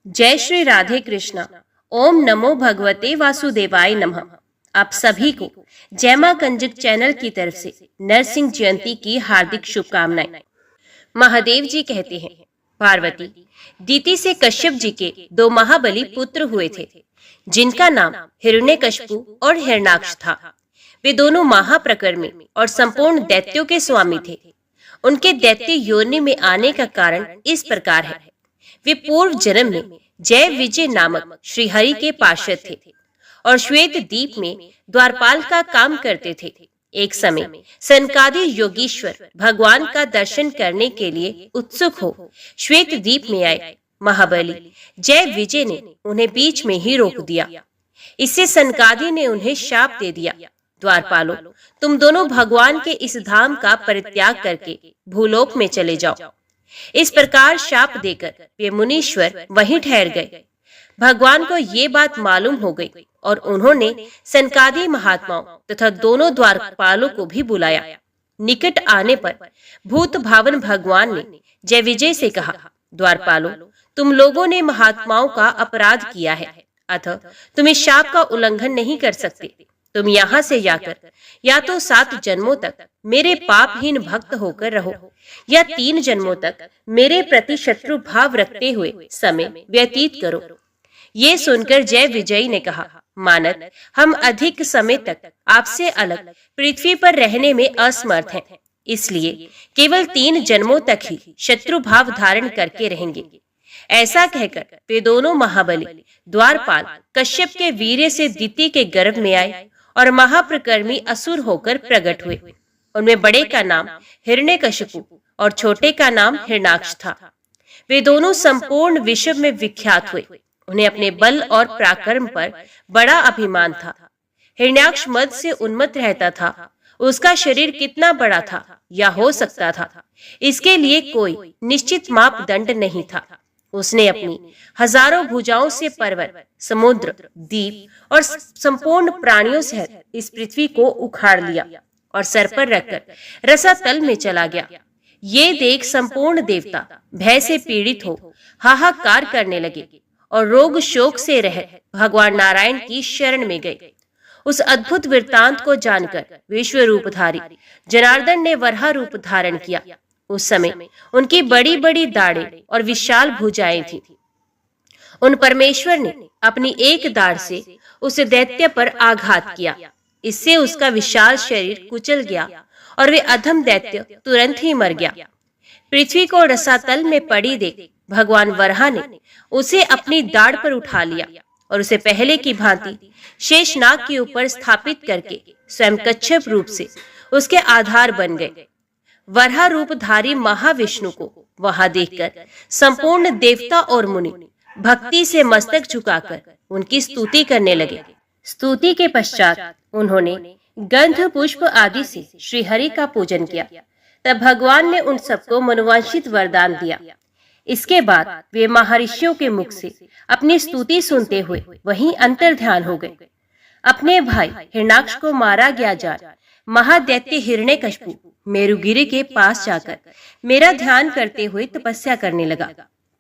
जय श्री राधे कृष्णा। ओम नमो भगवते वासुदेवाय नमः। आप सभी को जय मां कंजक चैनल की तरफ से नरसिंह जयंती की हार्दिक शुभकामनाएं। महादेव जी कहते हैं, पार्वती दीति से कश्यप जी के दो महाबली पुत्र हुए थे, जिनका नाम हिरण्यकशिपु और हिरण्याक्ष था। वे दोनों महाप्रकृति और संपूर्ण दैत्यों के स्वामी थे। उनके दैत्य योनि में आने का कारण इस प्रकार है। वे पूर्व जन्म में जय विजय नामक श्रीहरि के पार्षद थे और श्वेत द्वीप में द्वारपाल का काम करते थे। एक समय सनकादि योगीश्वर भगवान का दर्शन करने के लिए उत्सुक हो श्वेत द्वीप में आए। महाबली जय विजय ने उन्हें बीच में ही रोक दिया। इससे सनकादि ने उन्हें शाप दे दिया, द्वारपालो, तुम दोनों भगवान के इस धाम का परित्याग करके भूलोक में चले जाओ। इस प्रकार शाप देकर वे मुनीश्वर वहीं ठहर गए। भगवान को ये बात मालूम हो गई और उन्होंने सनकादि महात्माओं तथा दोनों द्वारपालों को भी बुलाया। निकट आने पर भूत भावन भगवान ने जय विजय से कहा, द्वारपालों, तुम लोगों ने महात्माओं का अपराध किया है, अतः तुम इस शाप का उल्लंघन नहीं कर सकते। तुम यहाँ से जाकर या तो 7 जन्मों तक मेरे पापहीन भक्त होकर रहो, या 3 जन्मों तक मेरे प्रति शत्रु भाव रखते हुए समय व्यतीत करो। ये सुनकर जय विजयी ने कहा, मानद, हम अधिक समय तक आपसे अलग पृथ्वी पर रहने में असमर्थ हैं, इसलिए केवल 3 जन्मों तक ही शत्रु भाव धारण करके रहेंगे। ऐसा कहकर वे दोनों महाबली द्वारपाल कश्यप के वीर्य से दिति के गर्भ में आए और महाप्रकर्मी असुर होकर प्रकट हुए। उनमें बड़े का नाम हिरण्यकशिपु और छोटे का नाम हिरण्याक्ष था। वे दोनों संपूर्ण विश्व में विख्यात हुए। उन्हें अपने बल और पराक्रम पर बड़ा अभिमान था। हिरण्याक्ष मद से उन्मत्त रहता था। उसका शरीर कितना बड़ा था या हो सकता था, इसके लिए कोई निश्चित मापदंड नहीं था। उसने अपनी हजारों भुजाओं से पर्वत, समुद्र, द्वीप और संपूर्ण प्राणियों सहित इस पृथ्वी को उखाड़ लिया और सर पर रखकर रसातल में चला गया। ये देख संपूर्ण देवता भय से पीड़ित हो हाहाकार करने लगे और रोग शोक से रहित भगवान नारायण की शरण में गए। उस अद्भुत वृत्तांत को जानकर विश्व रूपधारी जनार्दन ने वराह रूप धारण किया। उस समय उनकी बड़ी बड़ी दाढ़ें और विशाल भुजाएं थीं। उन परमेश्वर ने अपनी एक दाढ़ से उस दैत्य पर आघात किया। इससे उसका विशाल शरीर कुचल गया और वे अधम दैत्य तुरंत ही मर गया। पृथ्वी को रसातल में पड़ी देख भगवान वराह ने उसे अपनी दाढ़ पर उठा लिया और उसे पहले की भांति शेषनाग के ऊपर स्थापित करके स्वयं कच्छप रूप से उसके आधार बन गए। वराह रूपधारी महाविष्णु को वहां देखकर संपूर्ण देवता और मुनि भक्ति से मस्तक झुकाकर उनकी स्तुति करने लगे। स्तुति के पश्चात उन्होंने गंध पुष्प आदि से श्रीहरि का पूजन किया। तब भगवान ने उन सबको मनोवांछित वरदान दिया। इसके बाद वे महर्षियों के मुख से अपनी स्तुति सुनते हुए वहीं अंतर्ध्यान हो गए। अपने भाई हिरण्याक्ष को मारा गया जान महादैत्य हिरण्यकशिपु मेरुगिरी के पास जाकर मेरा ध्यान करते हुए तपस्या करने लगा।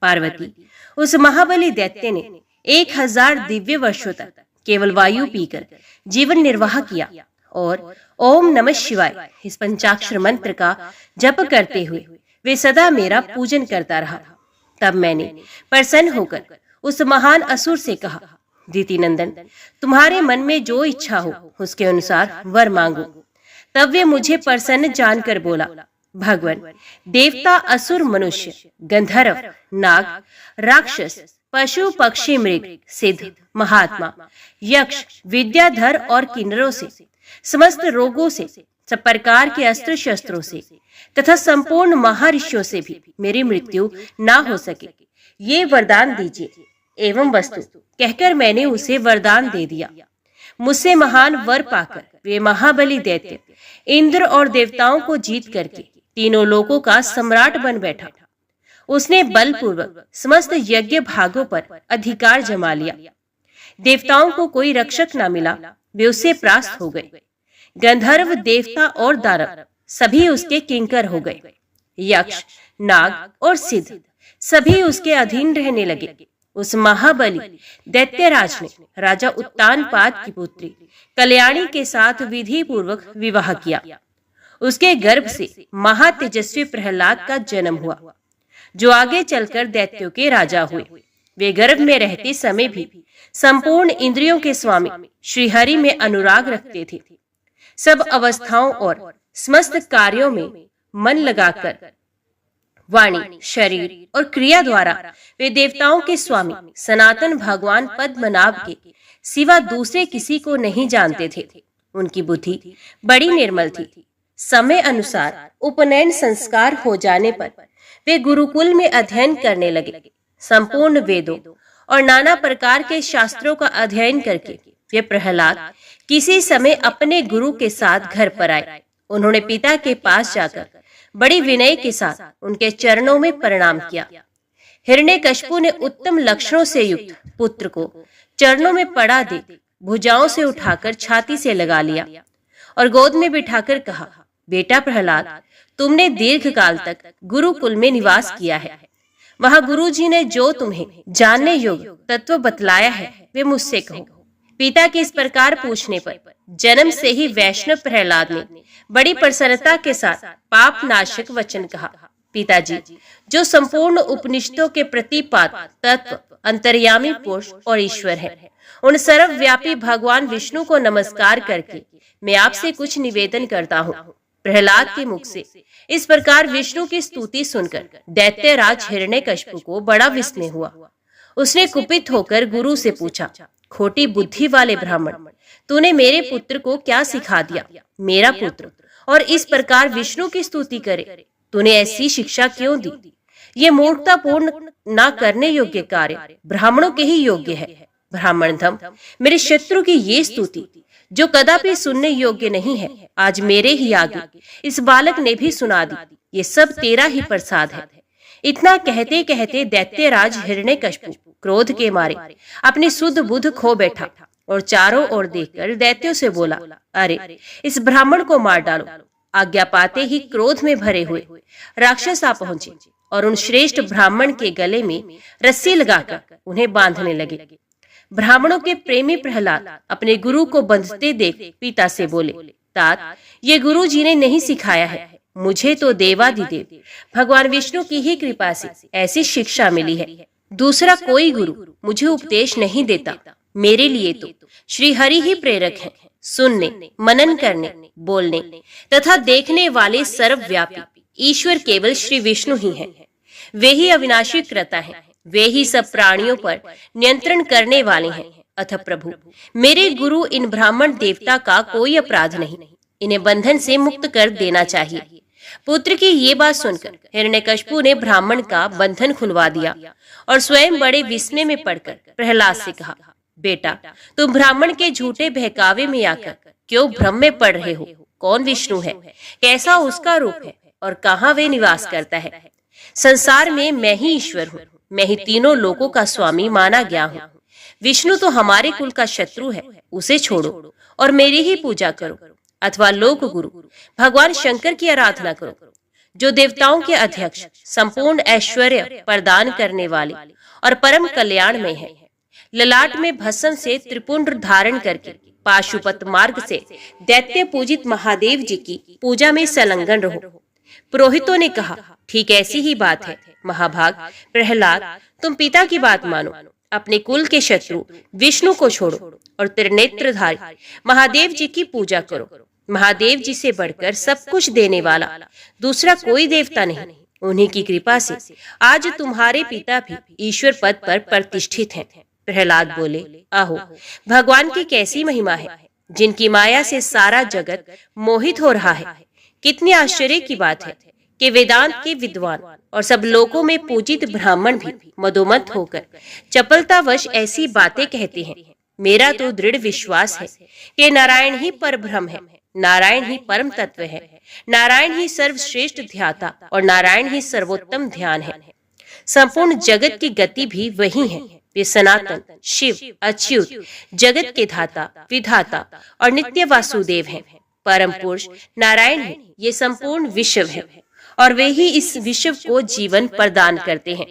पार्वती, उस महाबली दैत्य ने 1000 दिव्य वर्षों तक केवल वायु पीकर जीवन निर्वाह किया और ओम नमः शिवाय इस पंचाक्षर मंत्र का जप करते हुए वे सदा मेरा पूजन करता रहा। तब मैंने प्रसन्न होकर उस महान असुर से कहा, दिति नंदन, तुम्हारे मन में जो इच्छा हो उसके अनुसार वर मांगो। तब वे मुझे प्रसन्न जानकर बोला, भगवान, देवता, असुर, मनुष्य, गंधर्व, नाग, राक्षस, पशु, पक्षी, मृग, सिद्ध, महात्मा, यक्ष, विद्याधर और किन्नरों से, समस्त रोगों से, सब प्रकार के अस्त्र शस्त्रों से तथा संपूर्ण महर्षियों से भी मेरी मृत्यु ना हो सके, ये वरदान दीजिए। एवं वस्तु कहकर मैंने उसे वरदान दे दिया। मुझसे महान वर पाकर वे महाबली दैत्य इंद्र और देवताओं को जीत करके तीनों लोकों का सम्राट बन बैठा। उसने बलपूर्वक समस्त यज्ञ भागों पर अधिकार जमा लिया। देवताओं को कोई रक्षक न मिला, वे उससे परास्त हो गए। गंधर्व, देवता और दानव सभी उसके किंकर हो गए। यक्ष, नाग और सिद्ध सभी उसके अधीन रहने लगे। उस महाबली दैत्यराज ने राजा उत्तानपाद की पुत्री कल्याणी के साथ विधि पूर्वक विवाह किया। उसके गर्भ से महातेजस्वी प्रहलाद का जन्म हुआ, जो आगे चलकर दैत्यों के राजा हुए। वे गर्भ में रहते समय भी संपूर्ण इंद्रियों के स्वामी श्रीहरि में अनुराग रखते थे। सब अवस्थाओं और समस्त कार्यों में मन लगाकर वाणी, शरीर और क्रिया द्वारा वे देवताओं के स्वामी सनातन भगवान पद्मनाभ के सिवा दूसरे किसी को नहीं जानते थे। उनकी बुद्धि बड़ी निर्मल थी। समय अनुसार उपनयन संस्कार हो जाने पर वे गुरुकुल में अध्ययन करने लगे। संपूर्ण वेदों और नाना प्रकार के शास्त्रों का अध्ययन करके वे प्रहलाद किसी समय अपने गुरु के साथ घर पर आए। उन्होंने पिता के पास जाकर बड़ी विनय के साथ उनके चरणों में प्रणाम किया। हिरण्यकशिपु ने उत्तम लक्षणों से युक्त पुत्र को चरणों में पड़ा देख भुजाओं से उठाकर छाती से लगा लिया और गोद में बिठाकर कहा, बेटा प्रहलाद, तुमने दीर्घ काल तक गुरुकुल में निवास किया है। वहां गुरुजी ने जो तुम्हें जानने योग्य तत्व बतलाया है वे मुझसे कहो। पिता के इस प्रकार पूछने पर जन्म से ही वैष्णव प्रहलाद ने बड़ी प्रसन्नता के साथ पाप नाशक वचन कहा, पिताजी, जो संपूर्ण उपनिषदों के प्रतिपाद तत्व अंतर्यामी पुरुष और ईश्वर है, उन सर्वव्यापी भगवान विष्णु को नमस्कार करके मैं आपसे कुछ निवेदन करता हूँ। प्रहलाद के मुख से इस प्रकार विष्णु की स्तुति सुनकर दैत्यराज हिरण्यकशिपु को बड़ा विस्मय हुआ। उसने कुपित होकर गुरु से पूछा, खोटी बुद्धि वाले ब्राह्मण, तूने मेरे पुत्र को क्या सिखा दिया? मेरा पुत्र और इस प्रकार विष्णु की स्तुति करे, तूने ऐसी शिक्षा क्यों दी? ये मूर्खतापूर्ण ना करने योग्य कार्य ब्राह्मणों के ही योग्य है। ब्राह्मण धम, मेरे शत्रु की ये स्तुति जो कदापि सुनने योग्य नहीं है, आज मेरे ही आगे इस बालक ने भी सुना दी। ये सब तेरा ही प्रसाद है। इतना कहते कहते दैत्यराज हिरण्यकशिपु क्रोध के मारे अपनी शुद्ध बुद्ध खो बैठा और चारों ओर देखकर दैत्यों से बोला, अरे इस ब्राह्मण को मार डालो। आज्ञा पाते ही क्रोध में भरे हुए राक्षस आ पहुंचे और उन श्रेष्ठ ब्राह्मण के गले में रस्सी लगाकर उन्हें बांधने लगे। ब्राह्मणों के प्रेमी प्रहलाद अपने गुरु को बंधते देख पिता से बोले, तात, ये गुरु जी ने नहीं सिखाया है, मुझे तो देवाधिदेव भगवान विष्णु की ही कृपा से ऐसी शिक्षा मिली है। दूसरा कोई गुरु मुझे उपदेश नहीं देता। मेरे लिए तो श्री हरि ही प्रेरक हैं। सुनने, मनन करने, बोलने तथा देखने वाले सर्वव्यापी ईश्वर केवल श्री विष्णु ही हैं। वे ही अविनाशी कर्ता हैं। वे ही सब प्राणियों पर नियंत्रण करने वाले हैं। अतः प्रभु, मेरे गुरु इन ब्राह्मण देवता का कोई अपराध नहीं, इन्हें बंधन से मुक्त कर देना चाहिए। पुत्र की ये बात सुनकर हिरण्यकशिपु ने ब्राह्मण का बंधन खुलवा दिया और स्वयं बड़े विस्मय में पड़कर प्रहलाद से कहा, बेटा, तुम ब्राह्मण के झूठे बहकावे में आकर क्यों भ्रम में पड़ रहे हो? कौन विष्णु है? कैसा उसका रूप है और कहाँ वे निवास करता है? संसार में मैं ही ईश्वर हूँ। मैं ही तीनों लोकों का स्वामी माना गया हूँ। विष्णु तो हमारे कुल का शत्रु है, उसे छोड़ो और मेरी ही पूजा करो, अथवा लोक गुरु भगवान शंकर की आराधना करो, जो देवताओं के अध्यक्ष, संपूर्ण ऐश्वर्य प्रदान करने वाले और परम कल्याण में है। ललाट में भस्म से त्रिपुंड धारण करके पाशुपत मार्ग से दैत्य पूजित महादेव जी की पूजा में संलग्न रहो। पुरोहितों ने कहा, ठीक ऐसी ही बात है महाभाग प्रहलाद, तुम पिता की बात मानो, अपने कुल के शत्रु विष्णु को छोड़ो और त्रिनेत्रधारी महादेव जी की पूजा करो। महादेव जी से बढ़कर सब कुछ देने वाला दूसरा कोई देवता नहीं। उन्हीं की कृपा से आज तुम्हारे पिता भी ईश्वर पद पर प्रतिष्ठित हैं। प्रहलाद बोले, आहो, भगवान की कैसी महिमा है, जिनकी माया से सारा जगत मोहित हो रहा है। कितनी आश्चर्य की बात है कि वेदांत के विद्वान और सब लोकों में पूजित ब्राह्मण भी मदोमत होकर चपलतावश ऐसी बातें कहते हैं। मेरा तो दृढ़ विश्वास है कि नारायण ही परब्रह्म है, नारायण ही परम तत्व है, नारायण ही सर्वश्रेष्ठ ध्याता और नारायण ही सर्वोत्तम ध्यान है। संपूर्ण जगत की गति भी वही है। वे सनातन शिव, अच्युत, जगत के धाता, विधाता और नित्य वासुदेव हैं। परम पुरुष नारायण ही ये संपूर्ण विश्व है और वे ही इस विश्व को जीवन प्रदान करते हैं।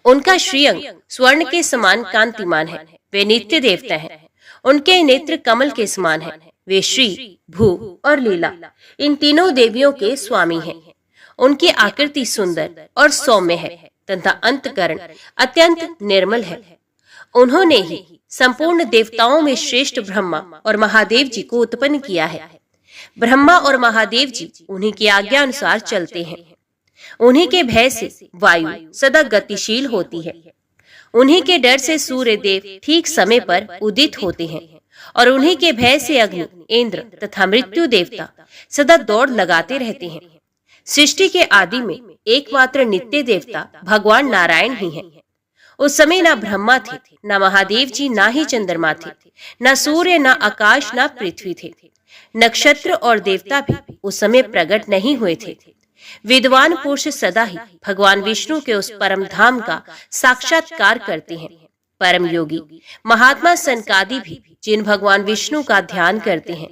उनका श्रीअंग स्वर्ण के समान कांतिमान है। वे नित्य देवता हैं। उनके नेत्र कमल के समान हैं। वे श्री, भू और लीला इन तीनों देवियों के स्वामी हैं। उनकी आकृति सुंदर और सौम्य है तथा अंतकरण अत्यंत निर्मल है। उन्होंने ही संपूर्ण देवताओं में श्रेष्ठ ब्रह्मा और महादेव जी को उत्पन्न किया है। ब्रह्मा और महादेव जी उन्हीं की आज्ञा अनुसार चलते हैं। उन्हीं के भय से वायु सदा गतिशील होती है। उन्हीं के डर से सूर्य देव ठीक समय पर उदित होते हैं और उन्हीं के भय से अग्नि, इंद्र तथा मृत्यु देवता सदा दौड़ लगाते रहते हैं। सृष्टि के आदि में एकमात्र नित्य देवता भगवान नारायण ही हैं। उस समय ना ब्रह्मा थे, ना महादेव जी, ना ही चंद्रमा थे, ना सूर्य, ना आकाश, ना पृथ्वी थे। नक्षत्र और देवता भी उस समय प्रकट नहीं हुए थे। विद्वान पुरुष सदा ही भगवान विष्णु के उस परम धाम का साक्षात्कार करते हैं। परम योगी महात्मा सनकादि भी जिन भगवान विष्णु का ध्यान करते हैं,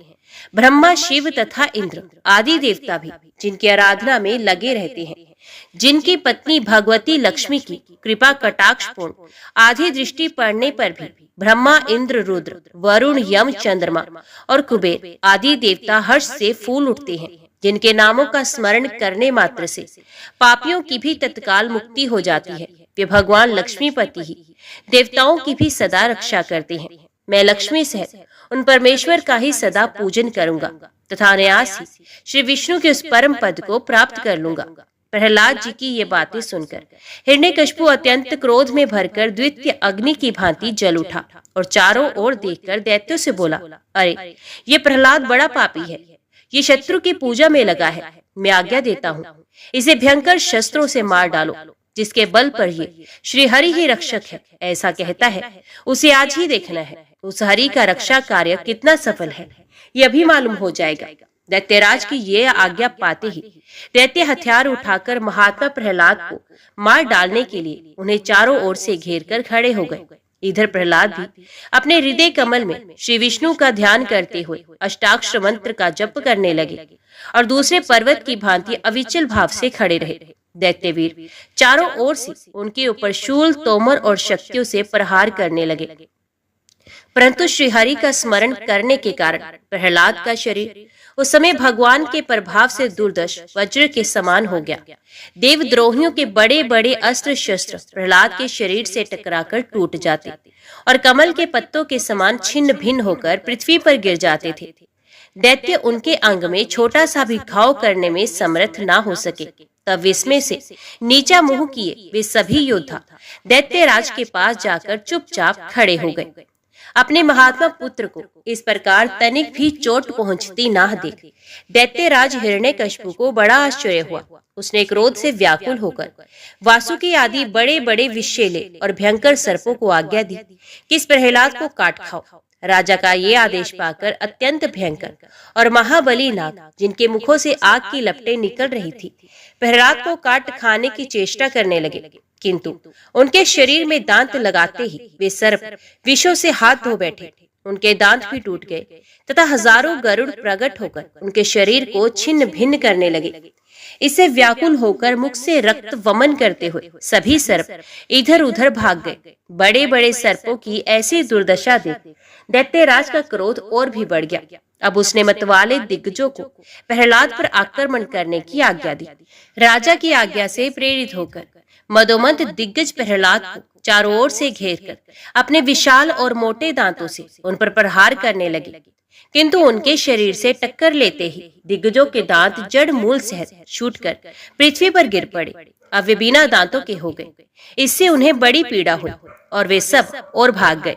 ब्रह्मा, शिव तथा इंद्र आदि देवता भी जिनकी आराधना में लगे रहते हैं, जिनकी पत्नी भगवती लक्ष्मी की कृपा कटाक्ष पूर्ण आधी दृष्टि पड़ने पर भी ब्रह्मा, इंद्र, रुद्र, वरुण, यम, चंद्रमा और कुबेर आदि देवता हर्ष से फूल उठते हैं, जिनके नामों का स्मरण करने मात्र से पापियों की भी तत्काल मुक्ति हो जाती है। वे भगवान लक्ष्मीपति ही देवताओं की भी सदा रक्षा करते हैं। मैं लक्ष्मी सहित उन परमेश्वर का ही सदा पूजन करूंगा तथा अनायास ही श्री विष्णु के उस परम पद को प्राप्त कर लूंगा। प्रहलाद जी की ये बातें सुनकर हिरण्यकशिपु अत्यंत क्रोध में भरकर द्वितीय अग्नि की भांति जल उठा और चारों ओर देखकर दैत्यों से बोला, अरे ये प्रहलाद बड़ा पापी है, ये शत्रु की पूजा में लगा है। मैं आज्ञा देता हूँ, इसे भयंकर शस्त्रों से मार डालो, जिसके बल पर ये श्री हरि ही रक्षक है ऐसा कहता है, उसे आज ही देखना है। उस हरि का रक्षा कार्य कितना सफल है ये अभी मालूम हो जाएगा। दैत्यराज की ये आज्ञा पाते ही दैत्य हथियार उठाकर महात्मा प्रहलाद को मार डालने के लिए उन्हें चारों ओर से घेर कर खड़े हो गए। इधर प्रहलाद भी अपने हृदय कमल में श्री विष्णु का ध्यान करते हुए अष्टाक्षर मंत्र का जप करने लगे और दूसरे पर्वत की भांति अविचल भाव से खड़े रहे। दैत्यवीर चारों ओर से उनके ऊपर शूल, तोमर और शक्तियों से प्रहार करने लगे, परंतु श्रीहरि का स्मरण करने के कारण प्रहलाद का शरीर उस समय भगवान के प्रभाव से दुर्दश वज्र के समान हो गया। देवद्रोहियों के बड़े बड़े अस्त्र शस्त्र प्रहलाद के शरीर से टकराकर टूट जाते और कमल के पत्तों के समान छिन्न भिन्न होकर पृथ्वी पर गिर जाते थे। दैत्य उनके अंग में छोटा सा भी घाव करने में समर्थ ना हो सके। तब विस्मय से नीचा मुंह किए वे सभी योद्धा दैत्यराज के पास जाकर चुपचाप खड़े हो गए। अपने महात्मा पुत्र को इस प्रकार तनिक भी चोट पहुंचती ना देख दैत्यराज हिरण्यकशिपु को बड़ा आश्चर्य हुआ। उसने क्रोध से व्याकुल होकर वासुकी आदि बड़े बड़े विषैले और भयंकर सर्पों को आज्ञा दी कि इस प्रहलाद को काट खाओ। राजा का ये आदेश पाकर अत्यंत भयंकर और महाबली नाग, जिनके मुखों से आग की लपटें निकल रही थी, प्रहलाद को काट खाने की चेष्टा करने लगे, किंतु उनके शरीर में दांत लगाते ही वे सर्प विषों से हाथ धो बैठे। उनके दांत भी टूट गए तथा हजारों गरुड़ प्रकट होकर उनके शरीर को छिन्न भिन्न करने लगे। इससे व्याकुल होकर मुख से रक्त वमन करते हुए सभी सर्प इधर उधर भाग गए। बड़े बड़े सर्पों की ऐसी दुर्दशा देख दैत्यराज का क्रोध और भी बढ़ गया। अब उसने मतवाले दिग्गजों को प्रहलाद पर आक्रमण करने की आज्ञा दी। राजा की आज्ञा से प्रेरित होकर मदोमंत दिग्गज प्रहलाद को चारों ओर से घेरकर अपने विशाल और मोटे दांतों से उन पर प्रहार करने लगे, किंतु उनके शरीर से टक्कर लेते ही दिग्गजों के दांत जड़ मूल सहित छूटकर पृथ्वी पर गिर पड़े। अब वे बिना दांतों के हो गए। इससे उन्हें बड़ी पीड़ा हुई और वे सब और भाग गए।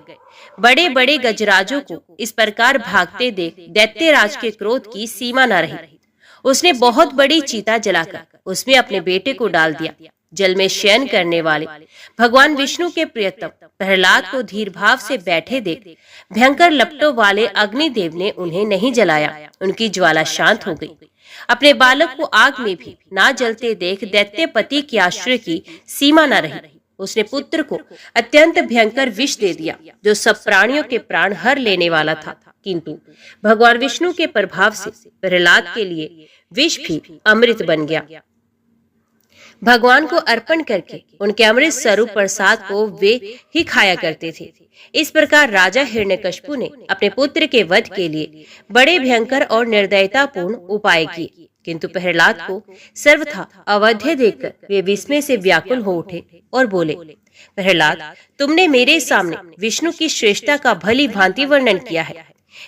बड़े बड़े गजराजों को इस प्रकार भागते देख दैत्यराज के क्रोध की सीमा न रही। उसने बहुत बड़ी चीता जलाकर उसमें अपने बेटे को डाल दिया। जल में शयन करने वाले भगवान विष्णु के प्रियतम प्रहलाद को धीर भाव से बैठे देख भयंकर लपटों वाले अग्निदेव ने उन्हें नहीं जलाया। उनकी ज्वाला शांत हो गई। अपने बालक को आग में भी ना जलते देख दैत्यपति की आश्चर्य की सीमा न रही। उसने पुत्र को अत्यंत भयंकर विष दे दिया, जो सब प्राणियों के प्राण हर लेने वाला था, किंतु भगवान विष्णु के प्रभाव से प्रहलाद के लिए विष भी अमृत बन गया। भगवान को अर्पण करके उनके अमृत स्वरूप प्रसाद को वे ही खाया करते थे। इस प्रकार राजा हिरण्यकशिपु ने अपने पुत्र के वध के लिए बड़े भयंकर और निर्दयतापूर्ण उपाय किए, किंतु प्रहलाद को सर्वथा अवध्य देखकर वे विस्मय से व्याकुल हो उठे और बोले, प्रहलाद, तुमने मेरे सामने विष्णु की श्रेष्ठता का भली भांति वर्णन किया है।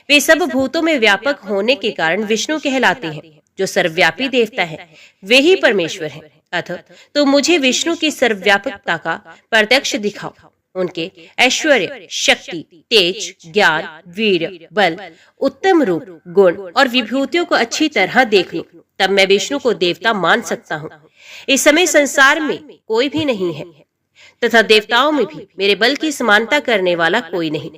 वे सब भूतों में व्यापक होने के कारण विष्णु कहलाते हैं। जो सर्वव्यापी देवता है वे ही परमेश्वर हैं। अतः तो मुझे विष्णु की सर्वव्यापकता का प्रत्यक्ष दिखाओ। उनके ऐश्वर्य, शक्ति, तेज, ज्ञान, वीर, बल, उत्तम रूप, गुण और विभूतियों को अच्छी तरह देख लूं, तब मैं विष्णु को देवता मान सकता हूँ। इस समय संसार में कोई भी नहीं है तथा देवताओं में भी मेरे बल की समानता करने वाला कोई नहीं।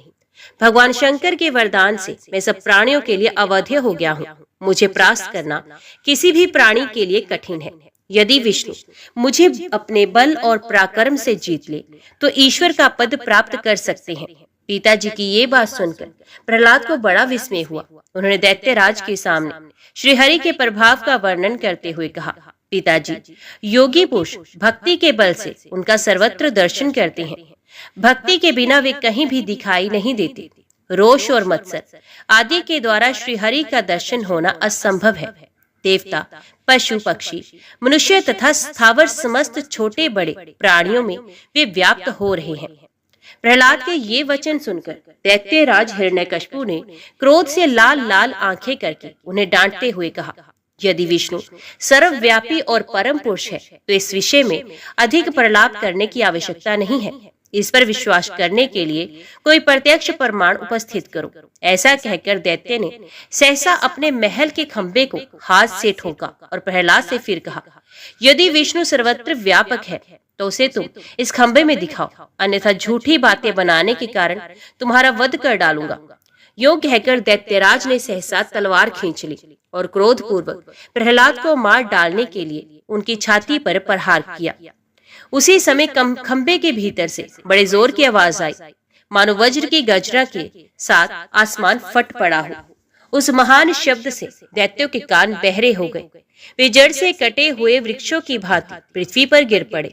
भगवान शंकर के वरदान से मैं सब प्राणियों के लिए अवध्य हो गया हूँ। मुझे परास्त करना किसी भी प्राणी के लिए कठिन है। यदि विष्णु मुझे अपने बल और पराक्रम से जीत ले तो ईश्वर का पद प्राप्त कर सकते हैं। पिताजी की ये बात सुनकर प्रहलाद को बड़ा विस्मय हुआ। उन्होंने दैत्यराज के सामने श्रीहरि के प्रभाव का वर्णन करते हुए कहा, पिताजी, योगी पुरुष भक्ति के बल से उनका सर्वत्र दर्शन करते हैं। भक्ति के बिना वे कहीं भी दिखाई नहीं देते। रोष और मत्सर आदि के द्वारा श्रीहरि का दर्शन होना असंभव है। देवता, पशु, पक्षी, मनुष्य तथा स्थावर समस्त छोटे बड़े प्राणियों में वे व्याप्त हो रहे हैं। प्रहलाद के ये वचन सुनकर दैत्यराज हिरण्यकशिपु ने क्रोध से लाल लाल आंखें करके उन्हें डांटते हुए कहा, यदि विष्णु सर्वव्यापी और परम पुरुष है तो इस विषय में अधिक प्रलाप करने की आवश्यकता नहीं है। इस पर विश्वास करने के लिए कोई प्रत्यक्ष प्रमाण उपस्थित करो। ऐसा कहकर दैत्य ने सहसा अपने महल के खंबे को हाथ से ठोका और प्रहलाद से फिर कहा, यदि विष्णु सर्वत्र व्यापक है तो उसे तुम इस खंबे में दिखाओ, अन्यथा झूठी बातें बनाने के कारण तुम्हारा वध कर डालूंगा। यूं कहकर दैत्यराज ने सहसा तलवार खींच ली और क्रोधपूर्वक प्रहलाद को मार डालने के लिए उनकी छाती पर प्रहार किया। उसी समय खंबे के भीतर से बड़े जोर की आवाज आई, मानो वज्र की गर्जना के साथ आसमान फट पड़ा हो। उस महान शब्द से दैत्यों के कान बहरे हो गए। वे जड़ से कटे हुए वृक्षों की भांति पृथ्वी पर गिर पड़े।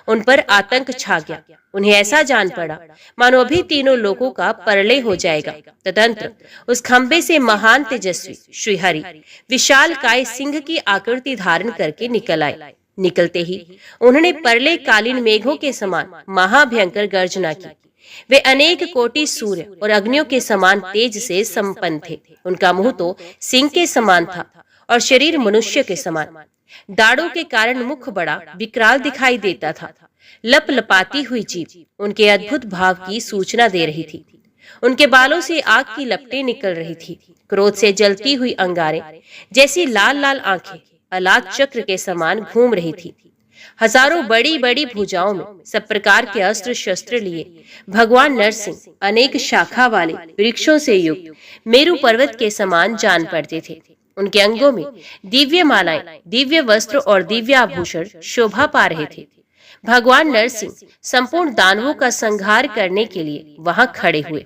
उन पर आतंक छा गया। उन्हें ऐसा जान पड़ा मानो अभी तीनों लोगों का प्रलय हो जाएगा। तदंतर उस खंबे से महान तेजस्वी श्रीहरि विशाल काय सिंह की आकृति धारण करके निकल आए। निकलते ही उन्होंने प्रलय कालीन मेघों के समान महाभयंकर गर्जना की। वे अनेक कोटि सूर्य और अग्नियों के समान तेज से संपन्न थे। उनका मुंह तो सिंह के समान था और शरीर मनुष्य के समान। दाढ़ों के कारण मुख बड़ा विकराल दिखाई देता था। लप लपाती हुई जीभ उनके अद्भुत भाव की सूचना दे रही थी। उनके बालों से आग की लपटें निकल रही थी। क्रोध से जलती हुई अंगारें जैसी लाल लाल आंखें अलाद चक्र के समान घूम रही थी। हजारों बड़ी बड़ी भुजाओं में सब प्रकार के अस्त्र शस्त्र लिए भगवान नरसिंह अनेक शाखा वाले वृक्षों से युक्त मेरु पर्वत के समान जान पड़ते थे। उनके अंगों में दिव्य मालाएं, दिव्य वस्त्र और दिव्य आभूषण शोभा पा रहे थे। भगवान नरसिंह संपूर्ण दानवों का संहार करने के लिए वहां खड़े हुए।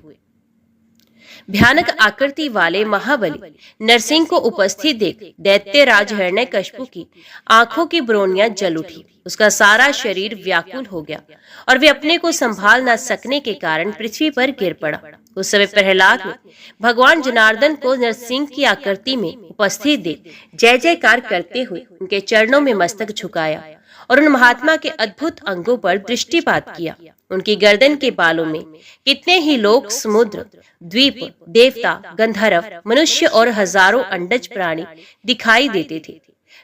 भयानक आकृति वाले महाबली नरसिंह को उपस्थित देख दैत्यराज हिरण्यकशिपु की आंखों की ब्रोनियां जल उठी। उसका सारा शरीर व्याकुल हो गया और वे अपने को संभाल न सकने के कारण पृथ्वी पर गिर पड़ा। उस समय प्रहलाद ने भगवान जनार्दन को नरसिंह की आकृति में उपस्थित देख जय जयकार करते हुए उनके चरणों में मस्तक झुकाया और उन महात्मा के अद्भुत अंगों पर दृष्टिपात किया। उनकी गर्दन के बालों में कितने ही लोग, समुद्र, द्वीप, देवता, गंधर्व, मनुष्य और हजारों अंडज प्राणी दिखाई देते थे।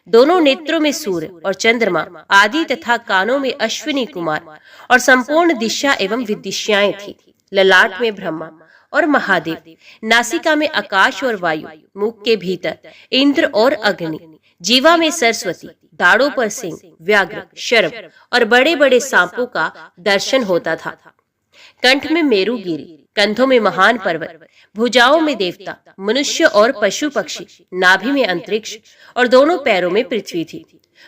दोनों नेत्रों में सूर्य और चंद्रमा आदि तथा कानों में अश्विनी कुमार और संपूर्ण दिशा एवं विदिशाएं थी। ललाट में ब्रह्मा और महादेव, नासिका में आकाश और वायु, मुख के भीतर इंद्र और अग्नि, जीवा में सरस्वती, दाढ़ों पर सिंह, व्याघ्र, शर्प और बड़े बड़े सांपों का दर्शन होता था। कंठ में मेरुगिरी, कंधों में महान पर्वत, भुजाओं में देवता, मनुष्य और पशु पक्षी, नाभि में अंतरिक्ष और दोनों पैरों में पृथ्वी थी।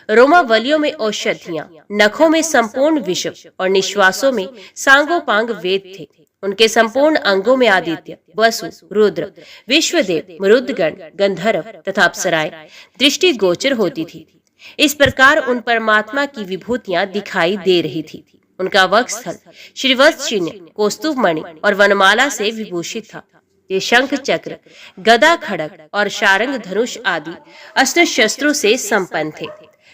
रोमावलियों में औषधियां, नखों में संपूर्ण विश्व और निश्वासों में सांगोपांग वेद थे। उनके संपूर्ण अंगों में आदित्य, वसु, रुद्र, विश्वदेव, मरुदगण, गंधर्व तथा अप्सराएं दृष्टि गोचर होती थी। इस प्रकार उन परमात्मा की विभूतियां दिखाई दे रही थी। उनका वक्षस्थल श्रीवत्स चिन्ह, कौस्तुभ मणि और वनमाला से विभूषित था। ये शंख चक्र, गदा, खड़ग और शारंग धनुष आदि अस्त्र शस्त्रों से संपन्न थे।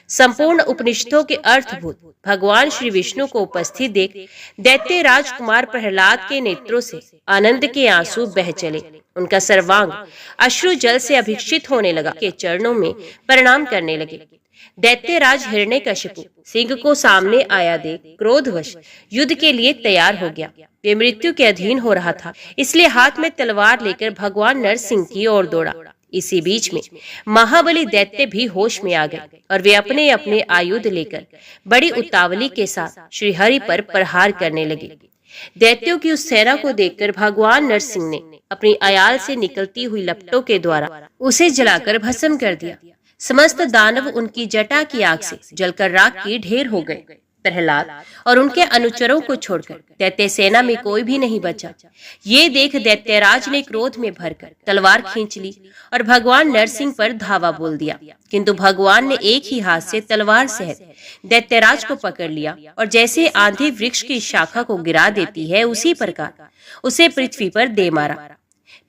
संपूर्ण उपनिषदों के अर्थभूत भगवान श्री विष्णु को उपस्थित देख दैत्य राजकुमार प्रहलाद के नेत्रों से आनंद के आंसू बह चले। उनका सर्वांग अश्रु जल से अभिषिक्त होने लगा। के चरणों में प्रणाम करने लगे। दैत्यराज हिरण्यकशिपु सिंह को सामने आया देख क्रोधवश युद्ध के लिए तैयार हो गया। वे मृत्यु के अधीन हो रहा था, इसलिए हाथ में तलवार लेकर भगवान नरसिंह की ओर दौड़ा। इसी बीच में महाबली दैत्य भी होश में आ गए और वे अपने अपने आयुध लेकर बड़ी उतावली के साथ श्री हरि पर प्रहार करने लगे। दैत्यों की उस सेना को देखकर भगवान नरसिंह ने अपनी अयाल से निकलती हुई लपटों के द्वारा उसे जलाकर भस्म कर दिया। समस्त दानव उनकी जटा की आग से जलकर राख की ढेर हो गए। प्रहलाद और उनके अनुचरों को छोड़कर दैत्य सेना में कोई भी नहीं बचा। ये देख दैत्यराज ने क्रोध में भरकर तलवार खींच ली और भगवान नरसिंह पर धावा बोल दिया, किंतु भगवान ने एक ही हाथ से तलवार सहित दैत्यराज को पकड़ लिया और जैसे आंधी वृक्ष की शाखा को गिरा देती है, उसी प्रकार उसे पृथ्वी पर दे मारा।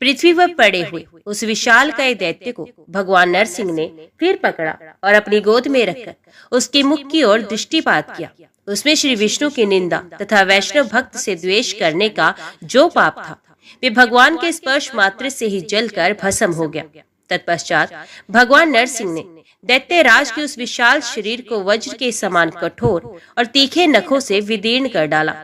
पृथ्वी पर पड़े हुए उस विशाल काय दैत्य को भगवान नरसिंह ने फिर पकड़ा और अपनी गोद में रखकर उसके मुख की ओर दृष्टिपात किया। उसमें श्री विष्णु की निंदा तथा वैष्णव भक्त से द्वेष करने का जो पाप था, वे भगवान के स्पर्श मात्र से ही जलकर भस्म हो गया। तत्पश्चात भगवान नरसिंह ने दैत्यराज के उस विशाल शरीर को वज्र के समान कठोर और तीखे नखों से विदीर्ण कर डाला।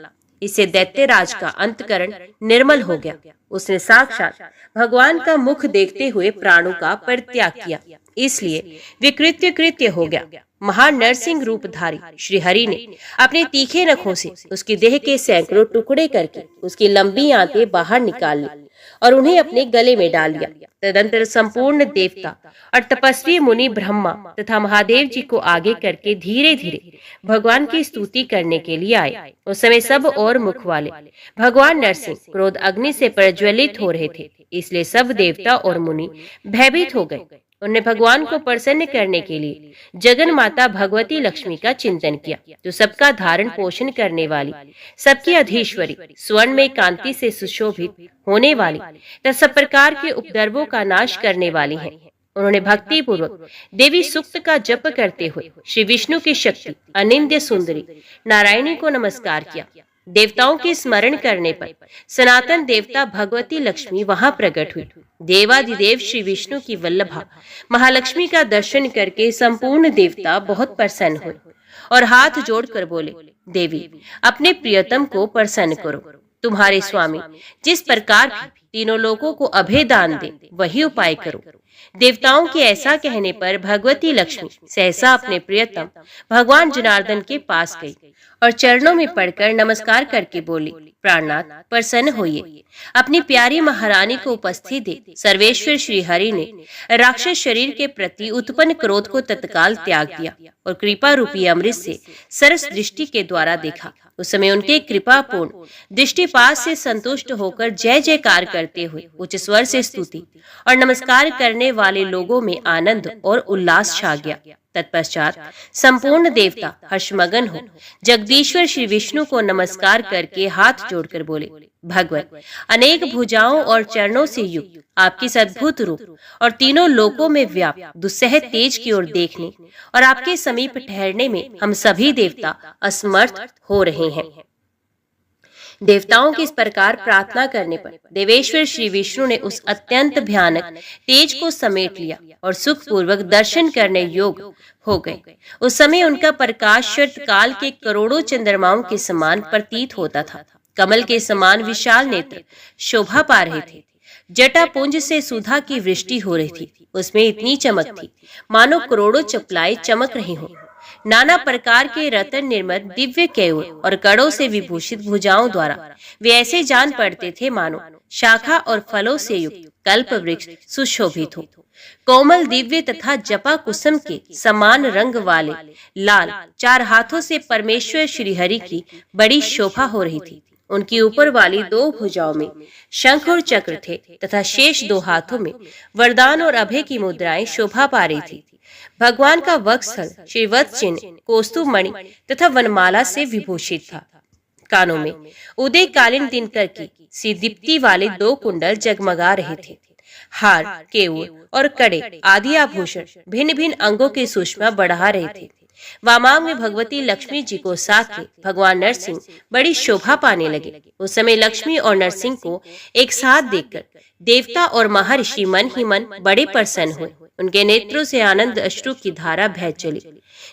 इससे दैत्यराज का अंतकरण निर्मल हो गया। उसने साक्षात भगवान का मुख देखते हुए प्राणों का परित्याग किया, इसलिए वे कृत्य हो गया। महान नरसिंह रूपधारी श्री हरि ने अपने तीखे नखों से उसकी देह के सैकड़ों टुकड़े करके उसकी लंबी आंतें बाहर निकाल ली और उन्हें अपने गले में डाल लिया। तदंतर संपूर्ण देवता और तपस्वी मुनि ब्रह्मा तथा महादेव जी को आगे करके धीरे धीरे भगवान की स्तुति करने के लिए आए। उस समय सब और मुख वाले भगवान नरसिंह क्रोध अग्नि से प्रज्वलित हो रहे थे, इसलिए सब देवता और मुनि भयभीत हो गए। उन्होंने भगवान को प्रसन्न करने के लिए जगन माता भगवती लक्ष्मी का चिंतन किया, जो सबका धारण पोषण करने वाली, सबकी अधीश्वरी, स्वर्ण में कांति से सुशोभित होने वाली तथा सब प्रकार के उपद्रवों का नाश करने वाली हैं। उन्होंने भक्ति पूर्वक देवी सूक्त का जप करते हुए श्री विष्णु की शक्ति अनिंद्य सुंदरी नारायणी को नमस्कार किया। देवताओं के स्मरण करने पर सनातन देवता भगवती लक्ष्मी वहां प्रकट हुई। देवादिदेव श्री विष्णु की वल्लभा महालक्ष्मी का दर्शन करके संपूर्ण देवता बहुत प्रसन्न हुए और हाथ जोड़कर बोले, देवी अपने प्रियतम को प्रसन्न करो। तुम्हारे स्वामी जिस प्रकार तीनों लोगों को अभय दान दे, वही उपाय करो। देवताओं के ऐसा कहने पर भगवती लक्ष्मी सहसा अपने प्रियतम भगवान जनार्दन के पास गई और चरणों में पड़कर नमस्कार करके बोली, प्राणनाथ प्रसन्न होइए। अपनी प्यारी महारानी को उपस्थित देख सर्वेश्वर श्री हरि ने राक्षस शरीर के प्रति उत्पन्न क्रोध को तत्काल त्याग दिया और कृपा रूपी अमृत से सरस दृष्टि के द्वारा देखा। उस समय उनके कृपा पूर्ण दृष्टिपात से संतुष्ट होकर जय जयकार करते हुए उच्च स्वर से स्तुति और नमस्कार करने वाले लोगों में आनंद और उल्लास छा गया। तत्पश्चात संपूर्ण देवता हर्षमगन हो जगदीश्वर श्री विष्णु को नमस्कार करके हाथ जोड़कर बोले, भगवत अनेक भुजाओं और चरणों से युक्त आपकी अद्भुत रूप और तीनों लोकों में व्याप्त दुस्सह तेज की ओर देखने और आपके समीप ठहरने में हम सभी देवता असमर्थ हो रहे हैं। देवताओं की इस प्रकार प्रार्थना करने पर देवेश्वर श्री विष्णु ने उस अत्यंत भयानक तेज को समेट लिया और सुख पूर्वक दर्शन करने योग्य हो गए। उस समय उनका प्रकाश शरत काल के करोड़ों चंद्रमाओं के समान प्रतीत होता था। कमल के समान विशाल नेत्र शोभा पा रहे थे। जटा पुंज से सुधा की वृष्टि हो रही थी। उसमें इतनी चमक थी मानो करोड़ों चपलाएं चमक रही हों। नाना प्रकार के रत्न निर्मित दिव्य केयूर और कड़ों से विभूषित भुजाओं द्वारा वे ऐसे जान पड़ते थे मानो शाखा और फलों से युक्त कल्प वृक्ष सुशोभित हो। कोमल दिव्य तथा जपा कुसुम के समान रंग वाले लाल चार हाथों से परमेश्वर श्री हरि की बड़ी शोभा हो रही थी। उनकी ऊपर वाली दो भुजाओं में शंख और चक्र थे तथा शेष दो हाथों में वरदान और अभय की मुद्राएं शोभा पा रही थी। भगवान का वक्षस्थल श्रीवत्स चिन्ह, कौस्तुभ मणि तथा वनमाला से विभूषित था। कानों में उदयकालीन दिनकर की सी दीप्ति वाले 2 कुंडल जगमगा रहे थे। हार, केवूर और कड़े आदि आभूषण भिन्न भिन्न अंगों की सुषमा बढ़ा रहे थे। वामांग में भगवती लक्ष्मी जी को साथ ले भगवान नरसिंह बड़ी शोभा पाने लगे। उस समय लक्ष्मी और नरसिंह को एक साथ देखकर देवता और महर्षि मन ही मन बड़े प्रसन्न हुए। उनके नेत्रों से आनंद अश्रु की धारा बह चली,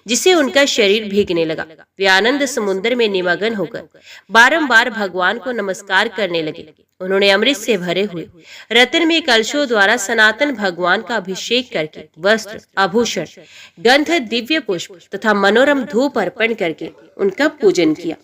जिससे उनका शरीर भीगने लगा। वे आनंद समुद्र में निमग्न होकर बारंबार भगवान को नमस्कार करने लगे। उन्होंने अमृत से भरे हुए रत्न में कलशों द्वारा सनातन भगवान का अभिषेक करके वस्त्र, आभूषण, गंध, दिव्य पुष्प तथा मनोरम धूप अर्पण करके उनका पूजन किया